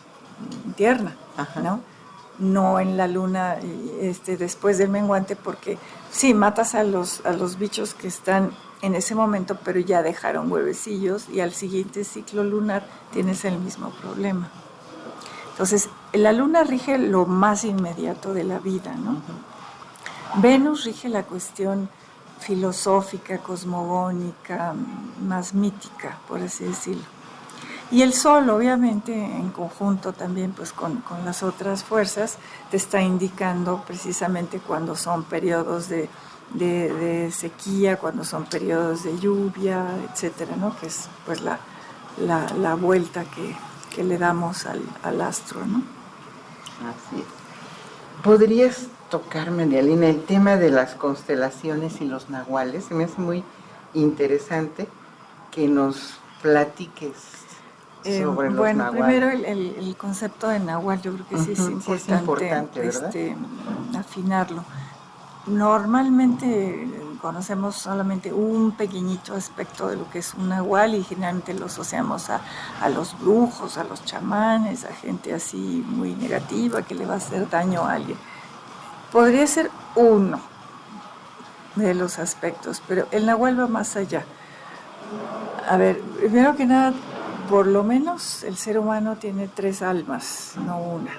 tierna, ¿no? No en la luna después del menguante, porque sí, matas a los bichos que están en ese momento, pero ya dejaron huevecillos y al siguiente ciclo lunar tienes el mismo problema. Entonces, la luna rige lo más inmediato de la vida, ¿no? Venus rige la cuestión filosófica, cosmogónica, más mítica, por así decirlo. Y el Sol, obviamente, en conjunto también pues con las otras fuerzas, te está indicando precisamente cuando son periodos de sequía, cuando son periodos de lluvia, etcétera, ¿no? Que es pues la vuelta que le damos al astro, ¿no? Así es. ¿Podrías tocarme, Dialina, el tema de las constelaciones y los nahuales? Se me hace muy interesante que nos platiques sobre los nahuales. Primero el concepto de nahual, yo creo que sí es importante, ¿verdad? Afinarlo. Normalmente conocemos solamente un pequeñito aspecto de lo que es un nahual y generalmente lo asociamos a los brujos, a los chamanes, a gente así muy negativa que le va a hacer daño a alguien. Podría ser uno de los aspectos, pero el nahual va más allá. A ver, primero que nada, por lo menos el ser humano tiene 3 almas, no una.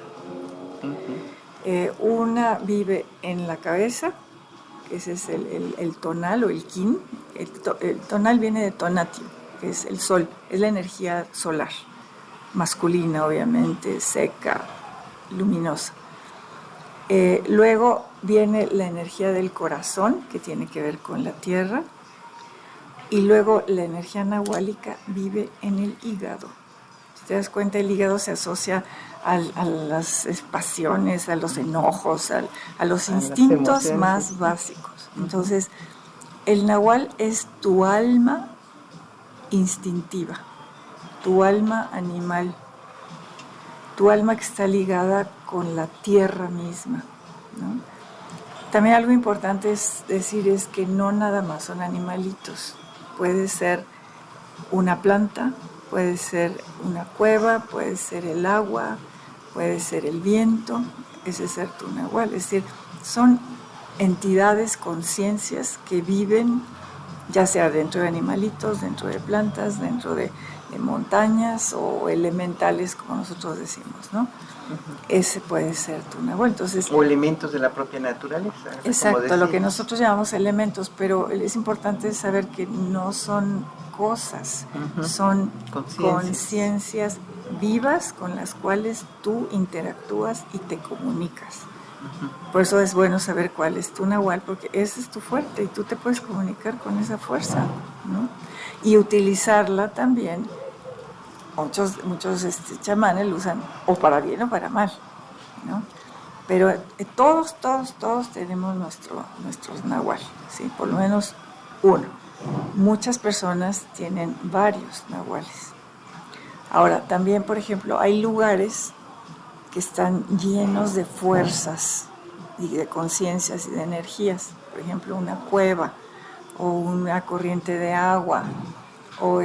Una vive en la cabeza, que ese es el tonal o el kin. El tonal viene de tonatio, que es el sol, es la energía solar, masculina obviamente, seca, luminosa. Luego viene la energía del corazón, que tiene que ver con la tierra, y luego la energía nahuálica vive en el hígado. Si te das cuenta, el hígado se asocia a las pasiones, a los enojos, a los instintos más básicos. Entonces, el nahual es tu alma instintiva, tu alma animal, tu alma que está ligada con la tierra misma, ¿no? También algo importante es decir es que no nada más son animalitos. Puede ser una planta, puede ser una cueva, puede ser el agua, puede ser el viento, ese es ser tu nahual. Es decir, son entidades, conciencias que viven ya sea dentro de animalitos, dentro de plantas, dentro de montañas o elementales, como nosotros decimos, ¿no? Ese puede ser tu nahual. Entonces, o elementos de la propia naturaleza. Exacto, lo que nosotros llamamos elementos, pero es importante saber que no son cosas, son conciencias vivas con las cuales tú interactúas y te comunicas. Por eso es bueno saber cuál es tu nahual, porque ese es tu fuerte y tú te puedes comunicar con esa fuerza, ¿no? Y utilizarla también. Muchos chamanes lo usan o para bien o para mal, ¿no? Pero todos tenemos nuestros nahual, ¿sí? Por lo menos uno. Muchas personas tienen varios nahuales. Ahora, también, por ejemplo, hay lugares que están llenos de fuerzas y de conciencias y de energías. Por ejemplo, una cueva o una corriente de agua o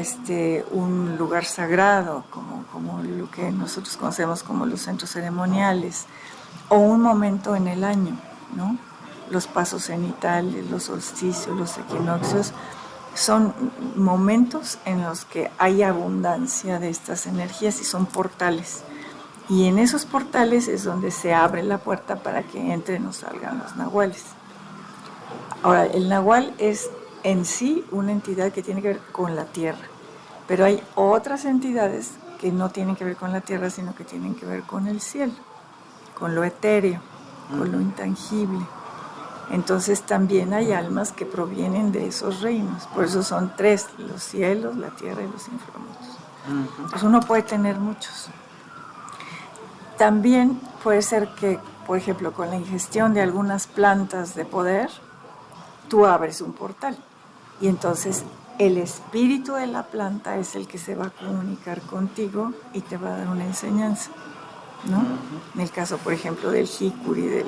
un lugar sagrado, como lo que nosotros conocemos como los centros ceremoniales, o un momento en el año, ¿no? Los pasos cenitales, los solsticios, los equinoccios, son momentos en los que hay abundancia de estas energías y son portales. Y en esos portales es donde se abre la puerta para que entren o salgan los nahuales. Ahora, el nahual es en sí una entidad que tiene que ver con la tierra, pero hay otras entidades que no tienen que ver con la tierra, sino que tienen que ver con el cielo, con lo etéreo, con lo intangible. Entonces también hay almas que provienen de esos reinos, por eso son 3, los cielos, la tierra y los inframundos. Entonces uno puede tener muchos. También puede ser que, por ejemplo, con la ingestión de algunas plantas de poder, tú abres un portal y entonces el espíritu de la planta es el que se va a comunicar contigo y te va a dar una enseñanza, ¿no? En el caso, por ejemplo, del jicuri,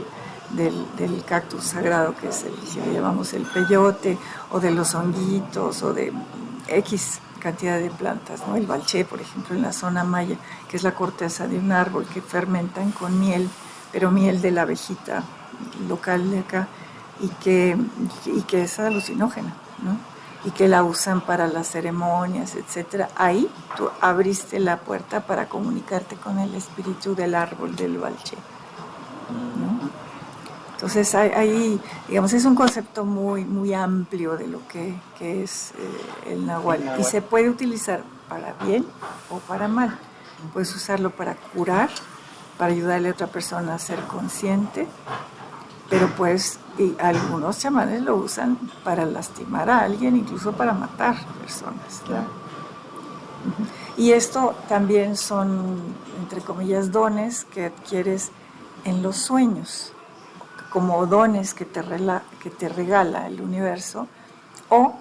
del cactus sagrado, que es el que llamamos el peyote, o de los honguitos, o de X cantidad de plantas, ¿no? El balché, por ejemplo, en la zona maya, que es la corteza de un árbol que fermentan con miel, pero miel de la abejita local de acá, y que es alucinógena, ¿no? Y que la usan para las ceremonias, etcétera. Ahí tú abriste la puerta para comunicarte con el espíritu del árbol del balché, ¿no? Entonces ahí, digamos, es un concepto muy, muy amplio de lo que es el nahual. Y se puede utilizar para bien o para mal. Puedes usarlo para curar, para ayudarle a otra persona a ser consciente, pero pues y algunos chamanes lo usan para lastimar a alguien, incluso para matar personas, ¿no? Y esto también son, entre comillas, dones que adquieres en los sueños, como dones que te regala el universo, o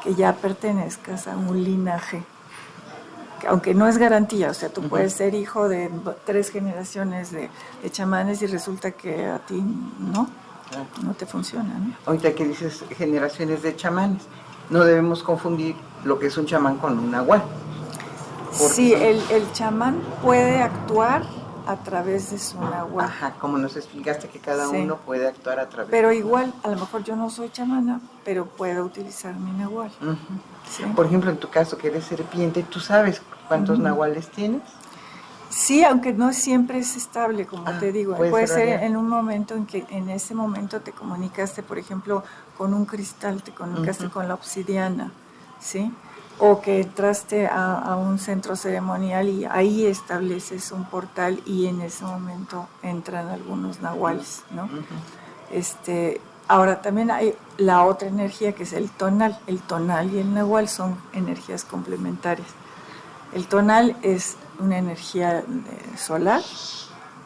que ya pertenezcas a un linaje, aunque no es garantía. O sea, tú puedes ser hijo de 3 generaciones de chamanes y resulta que a ti no, no te funciona, ¿no? Ahorita que dices generaciones de chamanes, no debemos confundir lo que es un chamán con un nahual. Sí, el chamán puede actuar a través de su nahual. Ajá, como nos explicaste que cada uno puede actuar a través. Pero igual, a lo mejor yo no soy chamana, pero puedo utilizar mi nahual. ¿Sí? Por ejemplo, en tu caso que eres serpiente, ¿tú sabes cuántos nahuales tienes? Sí, aunque no siempre es estable, como te digo. Puede ser en un momento en que en ese momento te comunicaste, por ejemplo, con un cristal, te comunicaste con la obsidiana, ¿sí? O que entraste a un centro ceremonial y ahí estableces un portal y en ese momento entran algunos nahuales, ¿no? Ahora también hay la otra energía que es el tonal. El tonal y el nahual son energías complementarias. El tonal es una energía solar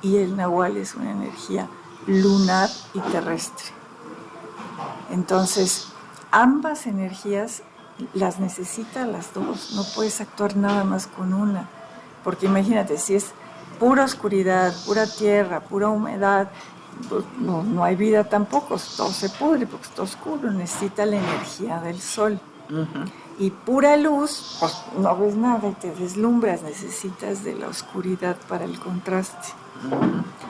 y el nahual es una energía lunar y terrestre. Entonces, ambas energías las necesitas las dos, no puedes actuar nada más con una, porque imagínate, si es pura oscuridad, pura tierra, pura humedad, pues no hay vida tampoco, todo se pudre porque está oscuro, necesita la energía del sol. Y pura luz, pues no ves nada y te deslumbras, necesitas de la oscuridad para el contraste.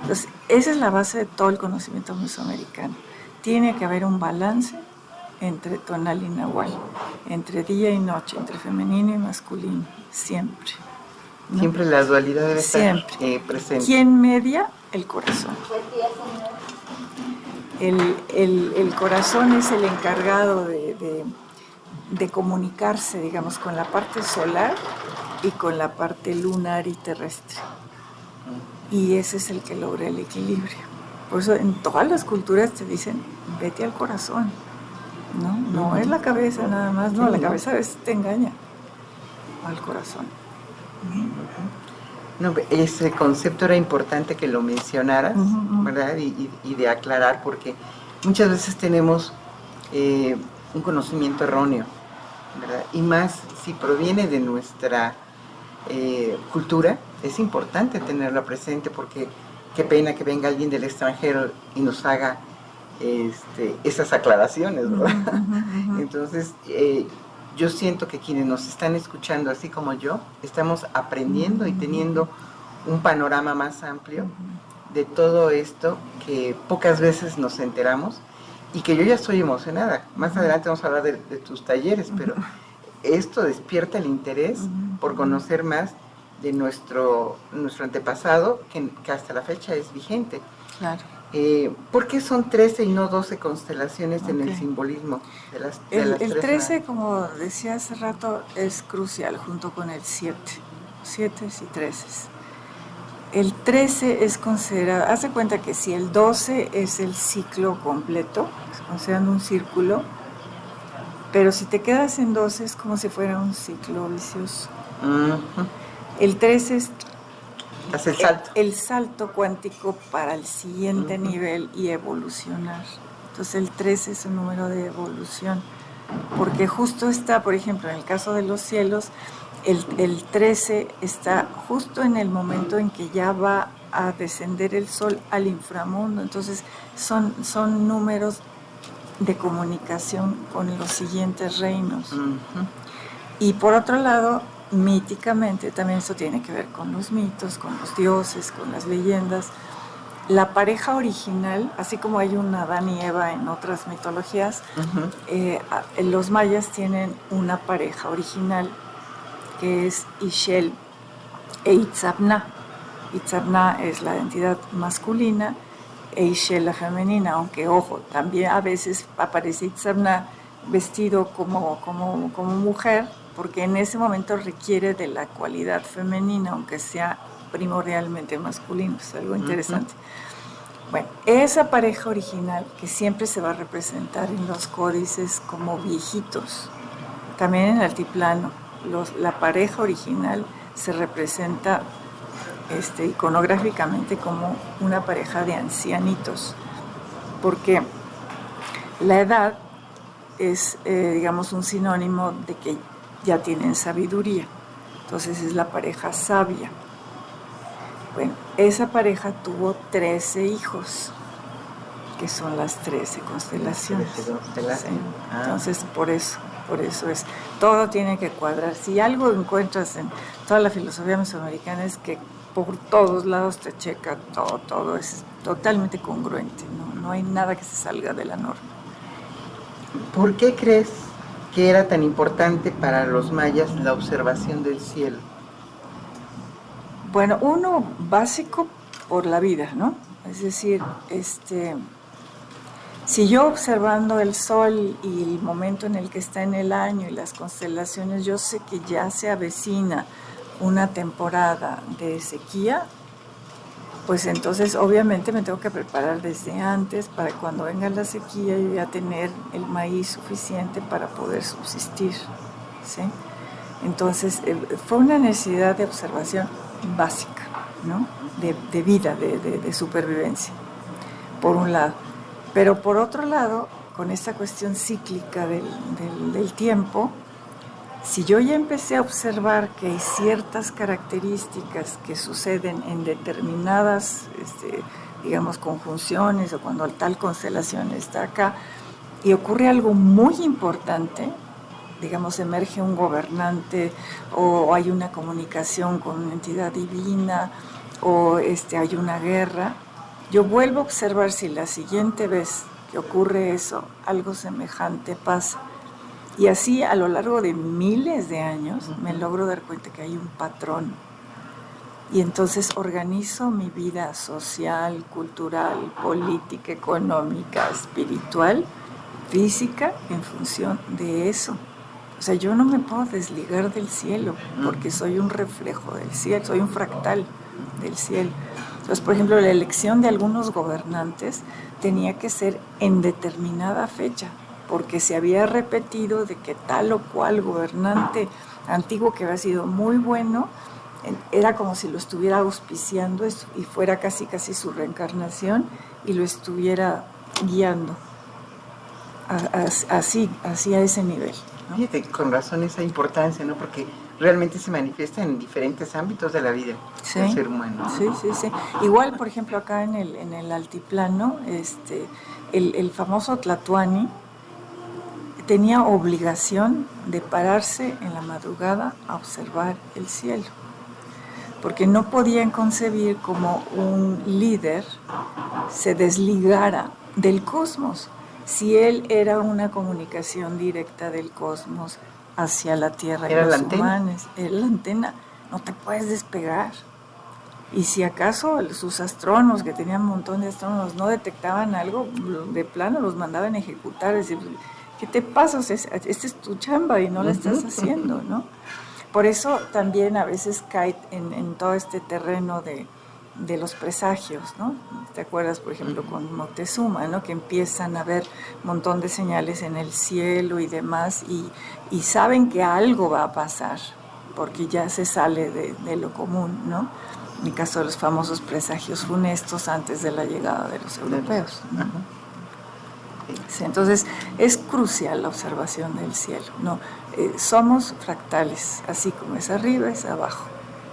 Entonces, esa es la base de todo el conocimiento mesoamericano. Tiene que haber un balance entre tonal y nahual, entre día y noche, entre femenino y masculino, siempre, ¿no? Siempre la dualidad debe estar presente. ¿Quién media? El corazón. El corazón es el encargado de comunicarse, digamos, con la parte solar y con la parte lunar y terrestre. Y ese es el que logra el equilibrio. Por eso en todas las culturas te dicen, vete al corazón. No es la cabeza nada más, no, la cabeza a veces te engaña, al corazón. No, ese concepto era importante que lo mencionaras, ¿verdad? Y de aclarar, porque muchas veces tenemos un conocimiento erróneo, ¿verdad? Y más si proviene de nuestra cultura, es importante tenerla presente, porque qué pena que venga alguien del extranjero y nos haga esas aclaraciones, ¿verdad? Entonces, yo siento que quienes nos están escuchando, así como yo, estamos aprendiendo y teniendo un panorama más amplio de todo esto que pocas veces nos enteramos y que yo ya estoy emocionada. Más adelante vamos a hablar de tus talleres, pero esto despierta el interés por conocer más de nuestro antepasado, que hasta la fecha es vigente. Claro. ¿Por qué son 13 y no 12 constelaciones en el simbolismo de las el 13, como decía hace rato, es crucial junto con el 7. 7 y 13. El 13 es considerado, haz de cuenta que si el 12 es el ciclo completo, considerando un círculo, pero si te quedas en 12 es como si fuera un ciclo vicioso. El 13 es hace el salto. El salto cuántico para el siguiente nivel y evolucionar. Entonces el 13 es un número de evolución, porque justo está, por ejemplo, en el caso de los cielos, el 13 está justo en el momento en que ya va a descender el sol al inframundo. Entonces son números de comunicación con los siguientes reinos. Y por otro lado, míticamente, también eso tiene que ver con los mitos, con los dioses, con las leyendas. La pareja original, así como hay un Adán y Eva en otras mitologías, los mayas tienen una pareja original que es Ixchel e Itzamna. Itzamna es la entidad masculina e Ixchel la femenina, aunque ojo, también a veces aparece Itzamna vestido como mujer, porque en ese momento requiere de la cualidad femenina, aunque sea primordialmente masculino. Es algo interesante. Bueno, esa pareja original que siempre se va a representar en los códices como viejitos, también en el altiplano, la pareja original se representa iconográficamente como una pareja de ancianitos, porque la edad es, digamos, un sinónimo de que ya tienen sabiduría. Entonces es la pareja sabia. Bueno, esa pareja tuvo 13 hijos. que son las 13 constelaciones. Constelaciones. Sí. Ah. Entonces, por eso es, todo tiene que cuadrar. Si algo encuentras en toda la filosofía mesoamericana es que por todos lados te checa todo es totalmente congruente, no hay nada que se salga de la norma. ¿Por qué crees que era tan importante para los mayas la observación del cielo? Bueno, uno básico por la vida, ¿no? Es decir, si yo observando el sol y el momento en el que está en el año y las constelaciones, yo sé que ya se avecina una temporada de sequía, pues entonces obviamente me tengo que preparar desde antes para cuando venga la sequía yo ya tener el maíz suficiente para poder subsistir, ¿sí? Entonces fue una necesidad de observación básica, ¿no? De vida, de supervivencia, por un lado. Pero por otro lado, con esta cuestión cíclica del tiempo, si yo ya empecé a observar que hay ciertas características que suceden en determinadas, digamos, conjunciones o cuando tal constelación está acá, y ocurre algo muy importante, digamos, emerge un gobernante o hay una comunicación con una entidad divina o hay una guerra, yo vuelvo a observar si la siguiente vez que ocurre eso, algo semejante pasa. Y así a lo largo de miles de años me logro dar cuenta que hay un patrón. Y entonces organizo mi vida social, cultural, política, económica, espiritual, física, en función de eso. O sea, yo no me puedo desligar del cielo porque soy un reflejo del cielo, soy un fractal del cielo. Entonces, por ejemplo, la elección de algunos gobernantes tenía que ser en determinada fecha, porque se había repetido de que tal o cual gobernante antiguo que había sido muy bueno, era como si lo estuviera auspiciando y fuera casi su reencarnación y lo estuviera guiando así a ese nivel, ¿no? Fíjate, con razón esa importancia, ¿no? Porque realmente se manifiesta en diferentes ámbitos de la vida del ser humano, ¿no? Sí. Igual, por ejemplo, acá en el altiplano, el famoso Tlatoani tenía obligación de pararse en la madrugada a observar el cielo, porque no podían concebir como un líder se desligara del cosmos, si él era una comunicación directa del cosmos hacia la Tierra y los humanos. Era la antena, no te puedes despegar. Y si acaso sus astrónomos, que tenían un montón de astrónomos, no detectaban algo, de plano los mandaban a ejecutar, es decir, ¿qué te pasa? O sea, esta es tu chamba y no la estás haciendo, ¿no? Por eso también a veces cae en todo este terreno de los presagios, ¿no? ¿Te acuerdas, por ejemplo, con Moctezuma, ¿no? Que empiezan a ver un montón de señales en el cielo y demás y saben que algo va a pasar porque ya se sale de lo común, ¿no? En el caso de los famosos presagios funestos antes de la llegada de los europeos, ¿no? Sí, entonces es crucial la observación del cielo, ¿no? Somos fractales, así como es arriba es abajo.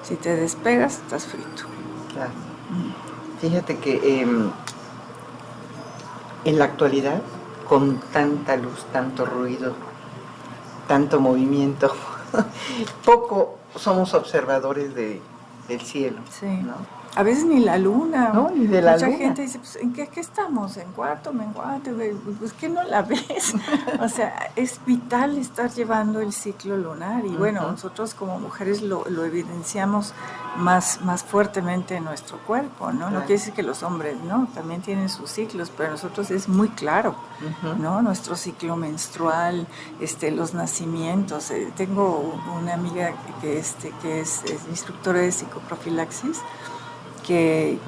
Si te despegas, estás frito. Claro. Fíjate que en la actualidad, con tanta luz, tanto ruido, tanto movimiento, poco somos observadores del cielo. Sí. ¿No? A veces ni la luna. No, ni de la luna. Mucha gente dice, pues, ¿en qué estamos? ¿En cuarto, menguante? Pues que no la ves. O sea, es vital estar llevando el ciclo lunar. Y bueno, nosotros como mujeres lo evidenciamos más fuertemente en nuestro cuerpo, ¿no? No quiere decir que los hombres, ¿no? También tienen sus ciclos, pero nosotros es muy claro, ¿no? Nuestro ciclo menstrual, los nacimientos. Tengo una amiga que es instructora de psicoprofilaxis, que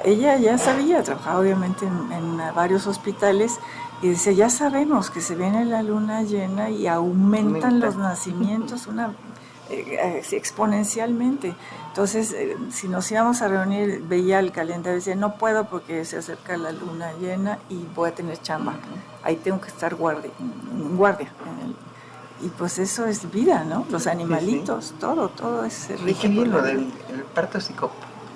ella ya sabía, trabajaba obviamente en varios hospitales y decía, ya sabemos que se viene la luna llena y aumentan los nacimientos exponencialmente. Entonces, si nos íbamos a reunir, veía el calendario y decía, no puedo porque se acerca la luna llena y voy a tener chamba. Ahí tengo que estar en guardia. Y pues eso es vida, ¿no? Los animalitos, todo es rico. Y qué bien lo del parto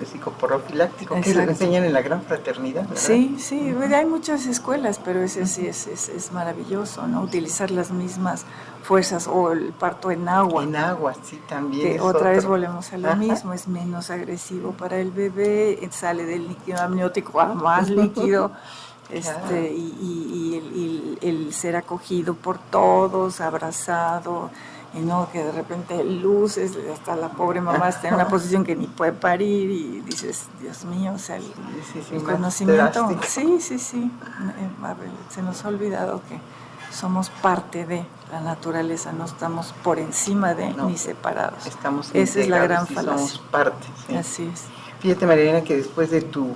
psicoprofiláctico, que Exacto. lo enseñan en la Gran Fraternidad, ¿verdad? Sí, sí, hay muchas escuelas, pero ese sí es maravilloso, ¿no? Utilizar las mismas fuerzas, o el parto en agua. En agua, sí, también Que es otra vez otro. volvemos a lo Ajá. mismo, es menos agresivo para el bebé, sale del líquido amniótico a más líquido, Claro. y el ser acogido por todos, abrazado, y no que de repente luces, hasta la pobre mamá está en una posición que ni puede parir y dices, Dios mío, o sea, el más conocimiento, drástico. sí, se nos ha olvidado que somos parte de la naturaleza, no estamos por encima de ni separados. Estamos Esa es la gran y falacia. somos parte. Sí. Así es. Fíjate, Marielena, que después de tu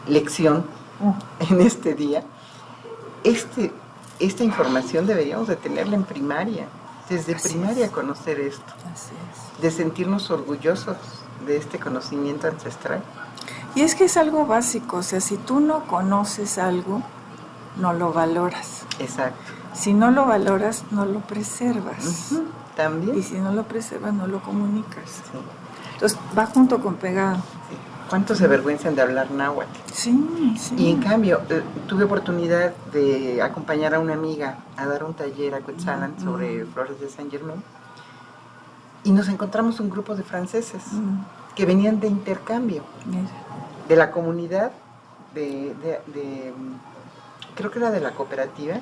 lección en este día, esta información deberíamos de tenerla en primaria, desde Así primaria es. conocer esto, Así es. de sentirnos orgullosos de este conocimiento ancestral. Y es que es algo básico, o sea, si tú no conoces algo, no lo valoras. Exacto. Si no lo valoras, no lo preservas. También. Y si no lo preservas, no lo comunicas. Sí. Entonces, va junto con pegado. Sí. ¿Cuántos se avergüenzan de hablar náhuatl? Sí, sí. Y en cambio, tuve oportunidad de acompañar a una amiga a dar un taller a Cuetzalan sobre flores de Saint Germain. Y nos encontramos un grupo de franceses que venían de intercambio. Mira. De la comunidad, creo que era de la cooperativa,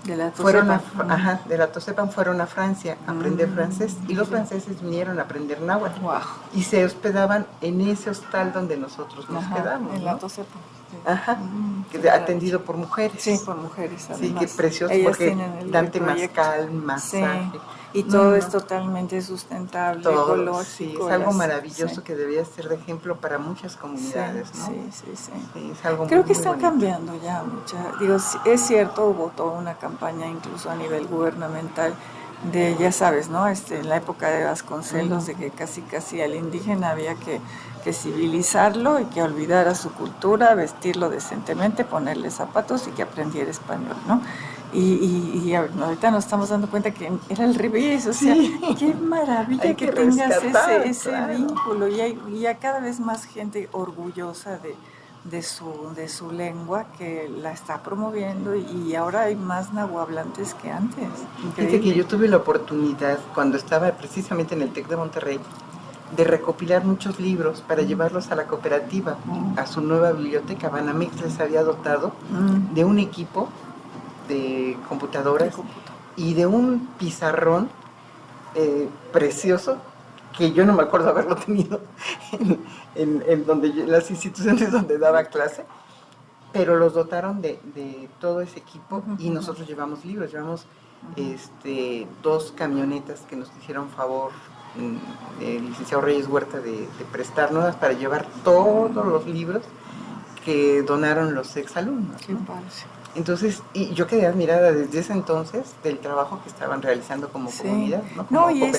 de la fueron Tosepan. de la Tosepan fueron a Francia a aprender francés, y los franceses vinieron a aprender náhuatl. Wow. Y se hospedaban en ese hostal donde nosotros nos quedamos. En ¿no? la Tosepan. Ajá, atendido por mujeres. Sí, por mujeres. Sí, Además. qué precioso, Ellas porque tienen el dante proyecto. mascal, masaje. Sí. Y todo es totalmente sustentable, todo, ecológico. Sí, es algo maravilloso que debería ser de ejemplo para muchas comunidades, sí, ¿no? Sí, es algo Creo muy, que está muy bonito. cambiando ya digo, es cierto, hubo toda una campaña incluso a nivel gubernamental de, ya sabes, ¿no? En la época de Vasconcelos, de que casi al indígena había que civilizarlo y que olvidara su cultura, vestirlo decentemente, ponerle zapatos y que aprendiera español, ¿no? Y ahorita nos estamos dando cuenta que era al revés, o sea, qué maravilla que tengas ese vínculo, y hay cada vez más gente orgullosa de su lengua que la está promoviendo, y ahora hay más nahuablantes que antes. Fíjate que yo tuve la oportunidad, cuando estaba precisamente en el TEC de Monterrey, de recopilar muchos libros para llevarlos a la cooperativa, a su nueva biblioteca. Banamex les había dotado de un equipo de computadoras y de un pizarrón precioso, que yo no me acuerdo haberlo tenido en las instituciones donde daba clase, pero los dotaron de todo ese equipo, y nosotros llevamos libros, llevamos 2 camionetas que nos hicieron favor el licenciado Reyes Huerta de prestarnos para llevar todos los libros que donaron los exalumnos. Qué padre. Entonces, y yo quedé admirada desde ese entonces del trabajo que estaban realizando como comunidad, ¿no? Como y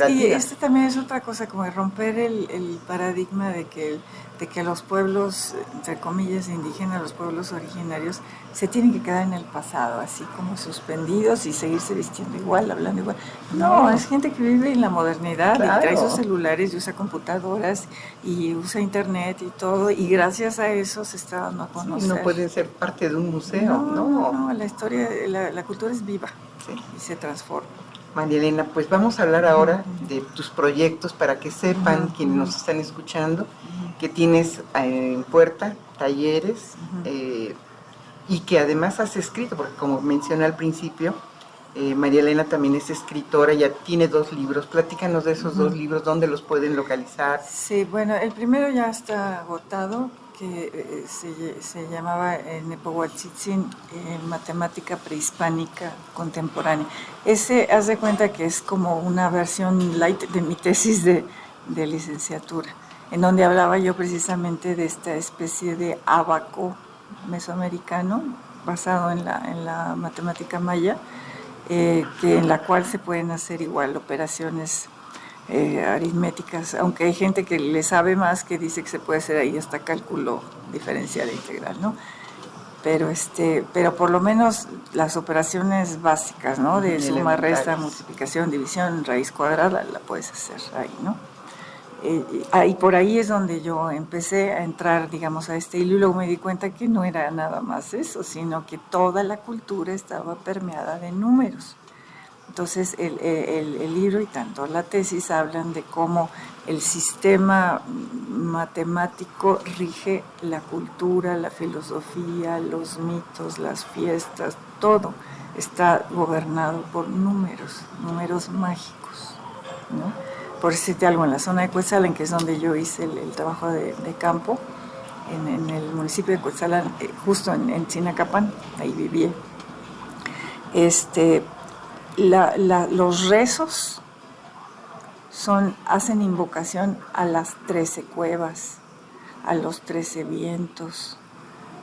también es otra cosa, como romper el paradigma de que los pueblos, entre comillas, indígenas, los pueblos originarios, se tienen que quedar en el pasado, así como suspendidos y seguirse vistiendo igual, hablando igual. No, es gente que vive en la modernidad, y trae sus celulares y usa computadoras y usa internet y todo, y gracias a eso se está dando a conocer. Sí, no pueden ser parte de un museo, no, la historia, la cultura es viva y se transforma. Marielena, pues vamos a hablar ahora de tus proyectos para que sepan quienes nos están escuchando que tienes en puerta talleres y que además has escrito, porque como mencioné al principio, Marielena también es escritora, ya tiene 2 libros. Platícanos de esos 2 libros, ¿dónde los pueden localizar? Sí, bueno, el primero ya está agotado, que se llamaba Nepohualtzitzin, Matemática Prehispánica Contemporánea. Ese, haz de cuenta que es como una versión light de mi tesis de licenciatura, en donde hablaba yo precisamente de esta especie de ábaco mesoamericano basado en la matemática maya, en la cual se pueden hacer igual operaciones aritméticas, aunque hay gente que le sabe más, que dice que se puede hacer ahí hasta cálculo diferencial e integral, ¿no? Pero por lo menos las operaciones básicas, ¿no? De suma, resta, multiplicación, división, raíz cuadrada, la puedes hacer ahí, ¿no? Y por ahí es donde yo empecé a entrar, digamos, a este hilo, y luego me di cuenta que no era nada más eso, sino que toda la cultura estaba permeada de números. Entonces el libro y tanto la tesis hablan de cómo el sistema matemático rige la cultura, la filosofía, los mitos, las fiestas, todo está gobernado por números, números mágicos, ¿no? Por decirte algo, en la zona de Cuetzalan, que es donde yo hice el trabajo de campo, en el municipio de Cuetzalan, justo en Tzinacapán, ahí viví. Los rezos hacen invocación a las 13 cuevas, a los 13 vientos,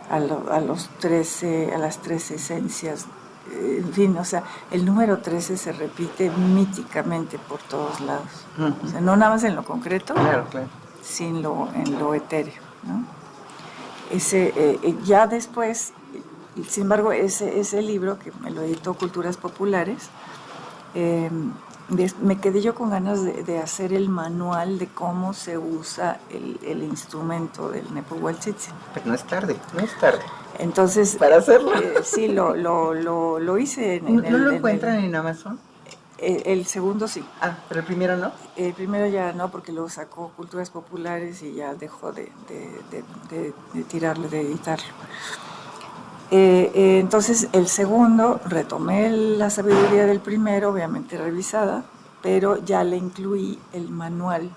a las 13 esencias, en fin, o sea, el número 13 se repite míticamente por todos lados. O sea, no nada más en lo concreto, claro, sino en lo etéreo, ¿no? Ya después, sin embargo, ese libro, que me lo editó Culturas Populares, me quedé yo con ganas de hacer el manual de cómo se usa el instrumento del Nepohualtzin. Pero no es tarde, no es tarde. Entonces, para hacerlo. Sí, lo hice ¿No lo encuentran en Amazon? El segundo sí. Ah, pero el primero no. El primero ya no, porque lo sacó Culturas Populares y ya dejó de tirarlo, de editarlo. Entonces el segundo retomé la sabiduría del primero, obviamente revisada, pero ya le incluí el manual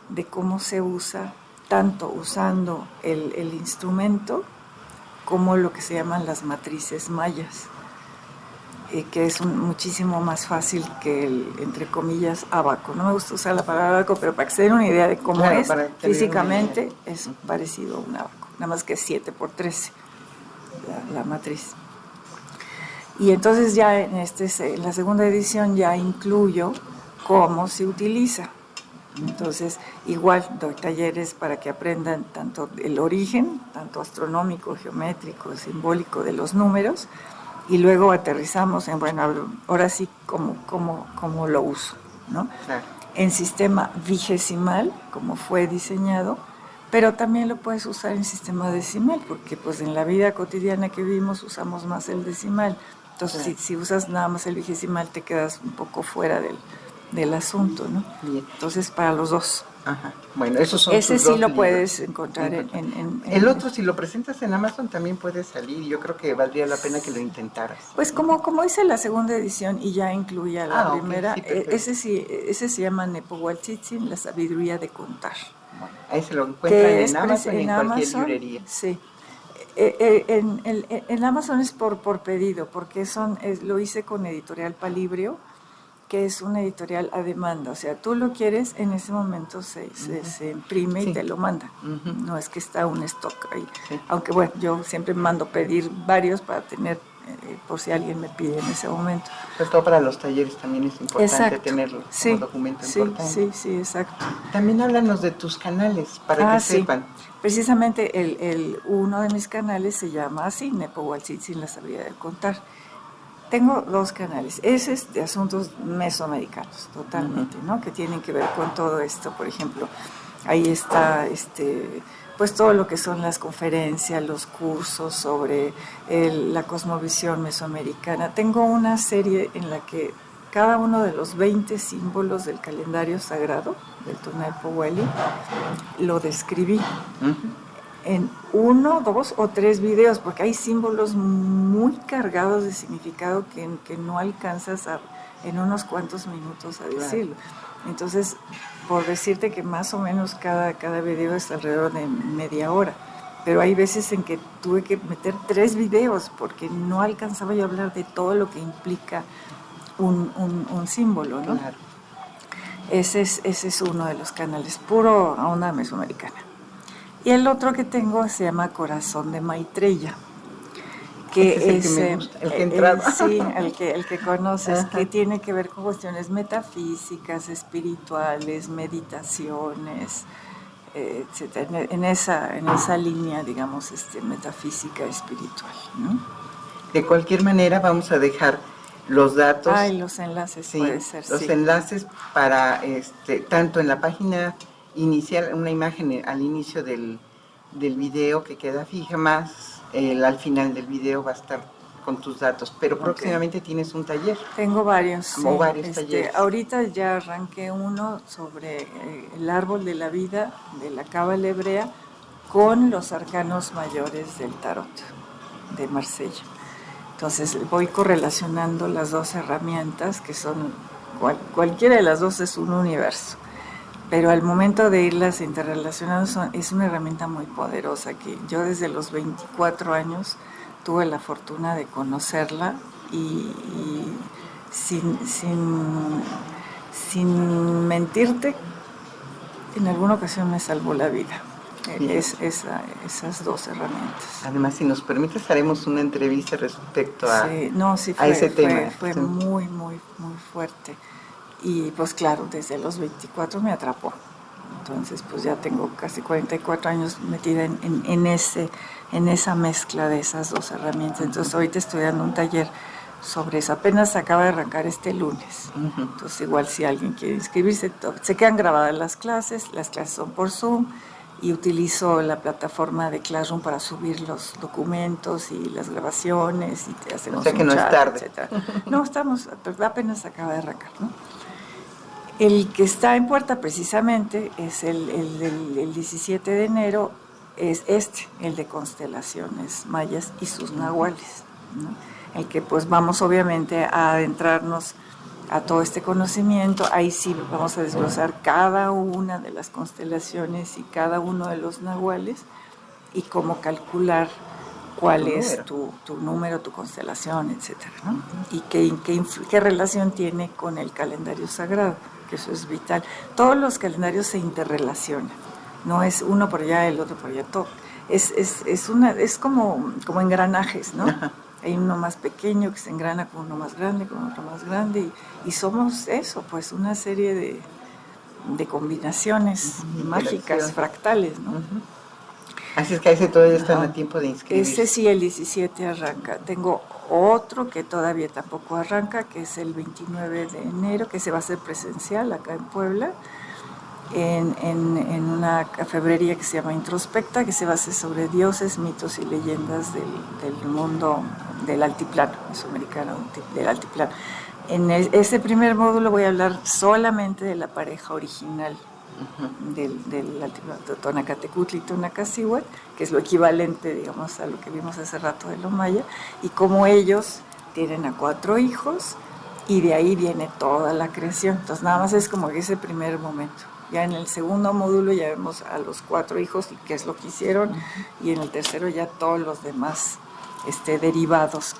de cómo se usa, tanto usando el instrumento como lo que se llaman las matrices mayas, que es muchísimo más fácil que el, entre comillas, ábaco. No me gusta usar la palabra ábaco, pero para que se den una idea de cómo es físicamente, es parecido a un ábaco, nada más que 7x13 la matriz. Y entonces ya en la segunda edición ya incluyo cómo se utiliza. Entonces, igual doy talleres para que aprendan tanto el origen, tanto astronómico, geométrico, simbólico de los números, y luego aterrizamos en, bueno, ahora sí, cómo lo uso, ¿no? Claro. En sistema vigesimal, como fue diseñado, pero también lo puedes usar en sistema decimal, porque pues en la vida cotidiana que vivimos usamos más el decimal. Entonces, claro, si usas nada más el vigesimal, te quedas un poco fuera del asunto, ¿no? Bien. Entonces, para los dos. Ajá. Bueno, esos son ese tus sí dos lo libros. Puedes encontrar en el otro, si lo presentas en Amazon, también puede salir. Yo creo que valdría la pena que lo intentaras. Pues como hice la segunda edición y ya incluía la primera, okay, sí, ese se llama Nepohualtzin, la sabiduría de contar. Bueno, ahí se lo encuentran en Amazon y en cualquier Amazon, librería. Sí. En Amazon es por pedido, porque lo hice con Editorial Palibrio, que es una editorial a demanda. O sea, tú lo quieres, en ese momento se imprime y te lo manda. No es que está un stock ahí. Sí. Aunque bueno, yo siempre mando pedir varios para tener, por si alguien me pide en ese momento. Sobre todo para los talleres también es importante tenerlo como documento importante. Sí, exacto. También háblanos de tus canales, para que sepan. Precisamente uno de mis canales se llama así, Nepohualtzin, la sabiduría de contar. Tengo dos canales. Ese es de asuntos mesoamericanos, totalmente, ¿no? Que tienen que ver con todo esto. Por ejemplo, ahí está pues todo lo que son las conferencias, los cursos sobre la cosmovisión mesoamericana. Tengo una serie en la que cada uno de los 20 símbolos del calendario sagrado del Tonalpohualli lo describí. En 1, 2 o 3 videos, porque hay símbolos muy cargados de significado que no alcanzas en unos cuantos minutos a decirlo. Entonces, por decirte que más o menos cada video es alrededor de media hora, pero hay veces en que tuve que meter 3 videos porque no alcanzaba yo a hablar de todo lo que implica un símbolo, ¿no? Claro. Ese es uno de los canales, puro onda mesoamericana. Y el otro que tengo se llama Corazón de Maitreya, que es el que me gusta, el que entraba. Sí, el que conoces, que tiene que ver con cuestiones metafísicas, espirituales, meditaciones, etcétera, en esa línea, digamos, metafísica espiritual, ¿no? De cualquier manera vamos a dejar los datos. Los enlaces, sí, puede ser, los enlaces para tanto en la página inicial, una imagen al inicio del video que queda fija, más al final del video va a estar con tus datos, pero próximamente tienes un taller. Tengo varios, o varios talleres. Ahorita ya arranqué uno sobre el árbol de la vida de la cábala hebrea con los arcanos mayores del tarot de Marsella. Entonces voy correlacionando las dos herramientas, que son, cualquiera de las dos es un universo, pero al momento de irlas interrelacionando es una herramienta muy poderosa que yo desde los 24 años tuve la fortuna de conocerla y sin mentirte, en alguna ocasión me salvó la vida. Esas dos herramientas. Además, si nos permites, haremos una entrevista respecto a ese tema. Fue muy, muy, muy fuerte. Y pues claro, desde los 24 me atrapó. Entonces, pues ya tengo casi 44 años metida en esa mezcla de esas dos herramientas. Entonces, ahorita estoy dando un taller sobre eso. Apenas acaba de arrancar este lunes. Entonces, igual si alguien quiere inscribirse, se quedan grabadas las clases son por Zoom. Y utilizo la plataforma de Classroom para subir los documentos y las grabaciones y te hacemos que no es tarde. Etcétera. No, apenas acaba de arrancar, ¿no? El que está en puerta precisamente es el 17 de enero, es el de constelaciones mayas y sus nahuales, ¿no? El que pues vamos obviamente a adentrarnos a todo este conocimiento. Ahí sí vamos a desglosar cada una de las constelaciones y cada uno de los nahuales y cómo calcular cuál es tu número, tu constelación, etcétera, ¿no? Y qué relación tiene con el calendario sagrado, que eso es vital. Todos los calendarios se interrelacionan, no es uno por allá, el otro por allá, todo. Es como engranajes, ¿no? Ajá. Hay uno más pequeño que se engrana con uno más grande, con otro más grande, y somos eso, pues una serie de combinaciones mágicas, fractales, ¿no? Así es que ese todavía están a tiempo de inscribirse. Ese sí, el 17 arranca. Tengo otro que todavía tampoco arranca, que es el 29 de enero, que se va a hacer presencial acá en Puebla, en una cafebrería que se llama Introspecta, que se basa sobre dioses, mitos y leyendas del mundo del altiplano mesoamericano, del altiplano. En ese primer módulo voy a hablar solamente de la pareja original del altiplano, Tonacatecutli y Tonacacihuatl, que es lo equivalente, digamos, a lo que vimos hace rato de lo maya, y cómo ellos tienen a 4 hijos, y de ahí viene toda la creación. Entonces nada más es como ese primer momento. Ya en el segundo módulo ya vemos a los 4 hijos y qué es lo que hicieron, y en el tercero ya todos los demás derivados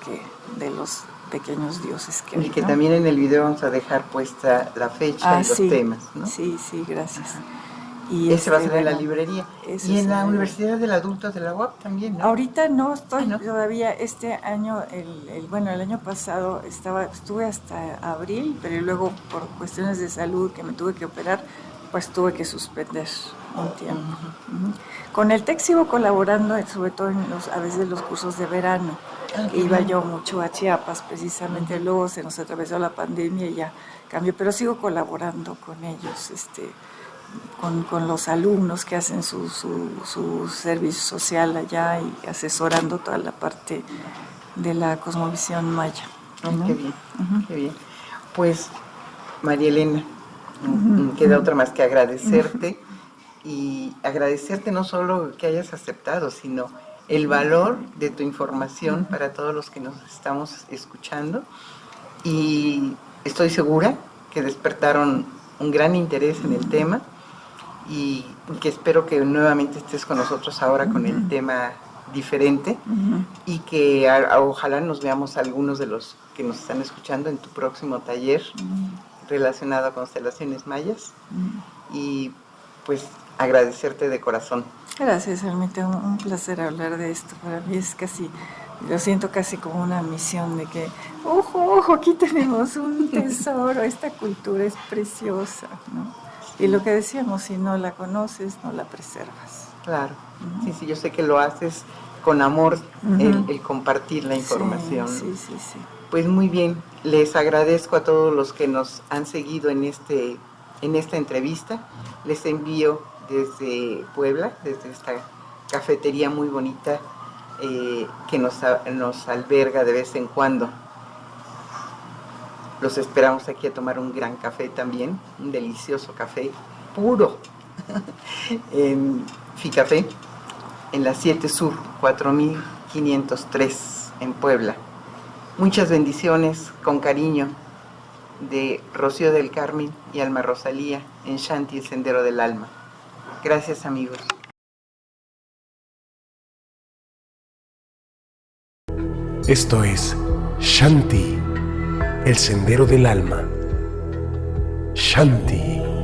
de los pequeños dioses que hay, y que ¿no? También en el video vamos a dejar puesta la fecha y los temas, ¿no? Sí, gracias. Y ese va a ser en la librería. Y en la Universidad del Adulto de la UAP también, ¿no? Ahorita no estoy todavía. Este año, el año pasado estuve hasta abril, pero luego por cuestiones de salud que me tuve que operar, pues tuve que suspender un tiempo. Con el TEC sigo colaborando, sobre todo a veces los cursos de verano. Iba yo mucho a Chiapas, precisamente. Luego se nos atravesó la pandemia y ya cambió, pero sigo colaborando con ellos, con los alumnos que hacen su servicio social allá y asesorando toda la parte de la cosmovisión maya, ¿no? Qué bien, qué bien. Pues, María Elena, queda otra más que agradecerte, y agradecerte no solo que hayas aceptado, sino el valor de tu información para todos los que nos estamos escuchando, y estoy segura que despertaron un gran interés en el tema, y que espero que nuevamente estés con nosotros ahora con el tema diferente, y que ojalá nos veamos algunos de los que nos están escuchando en tu próximo taller relacionado a constelaciones mayas, y pues agradecerte de corazón. Gracias, Almita, un placer hablar de esto. Para mí es lo siento casi como una misión de que, ojo, aquí tenemos un tesoro, esta cultura es preciosa, ¿no? Y lo que decíamos, si no la conoces, no la preservas. Claro, sí, yo sé que lo haces con amor, el compartir la información. Sí. Pues muy bien, les agradezco a todos los que nos han seguido en este en esta entrevista. Les envío desde Puebla, desde esta cafetería muy bonita que nos alberga de vez en cuando. Los esperamos aquí a tomar un gran café también, un delicioso café puro en Ficafé, en la 7 Sur 4503 en Puebla. Muchas bendiciones, con cariño, de Rocío del Carmen y Alma Rosalía en Shanti, el Sendero del Alma. Gracias, amigos. Esto es Shanti, el Sendero del Alma. Shanti.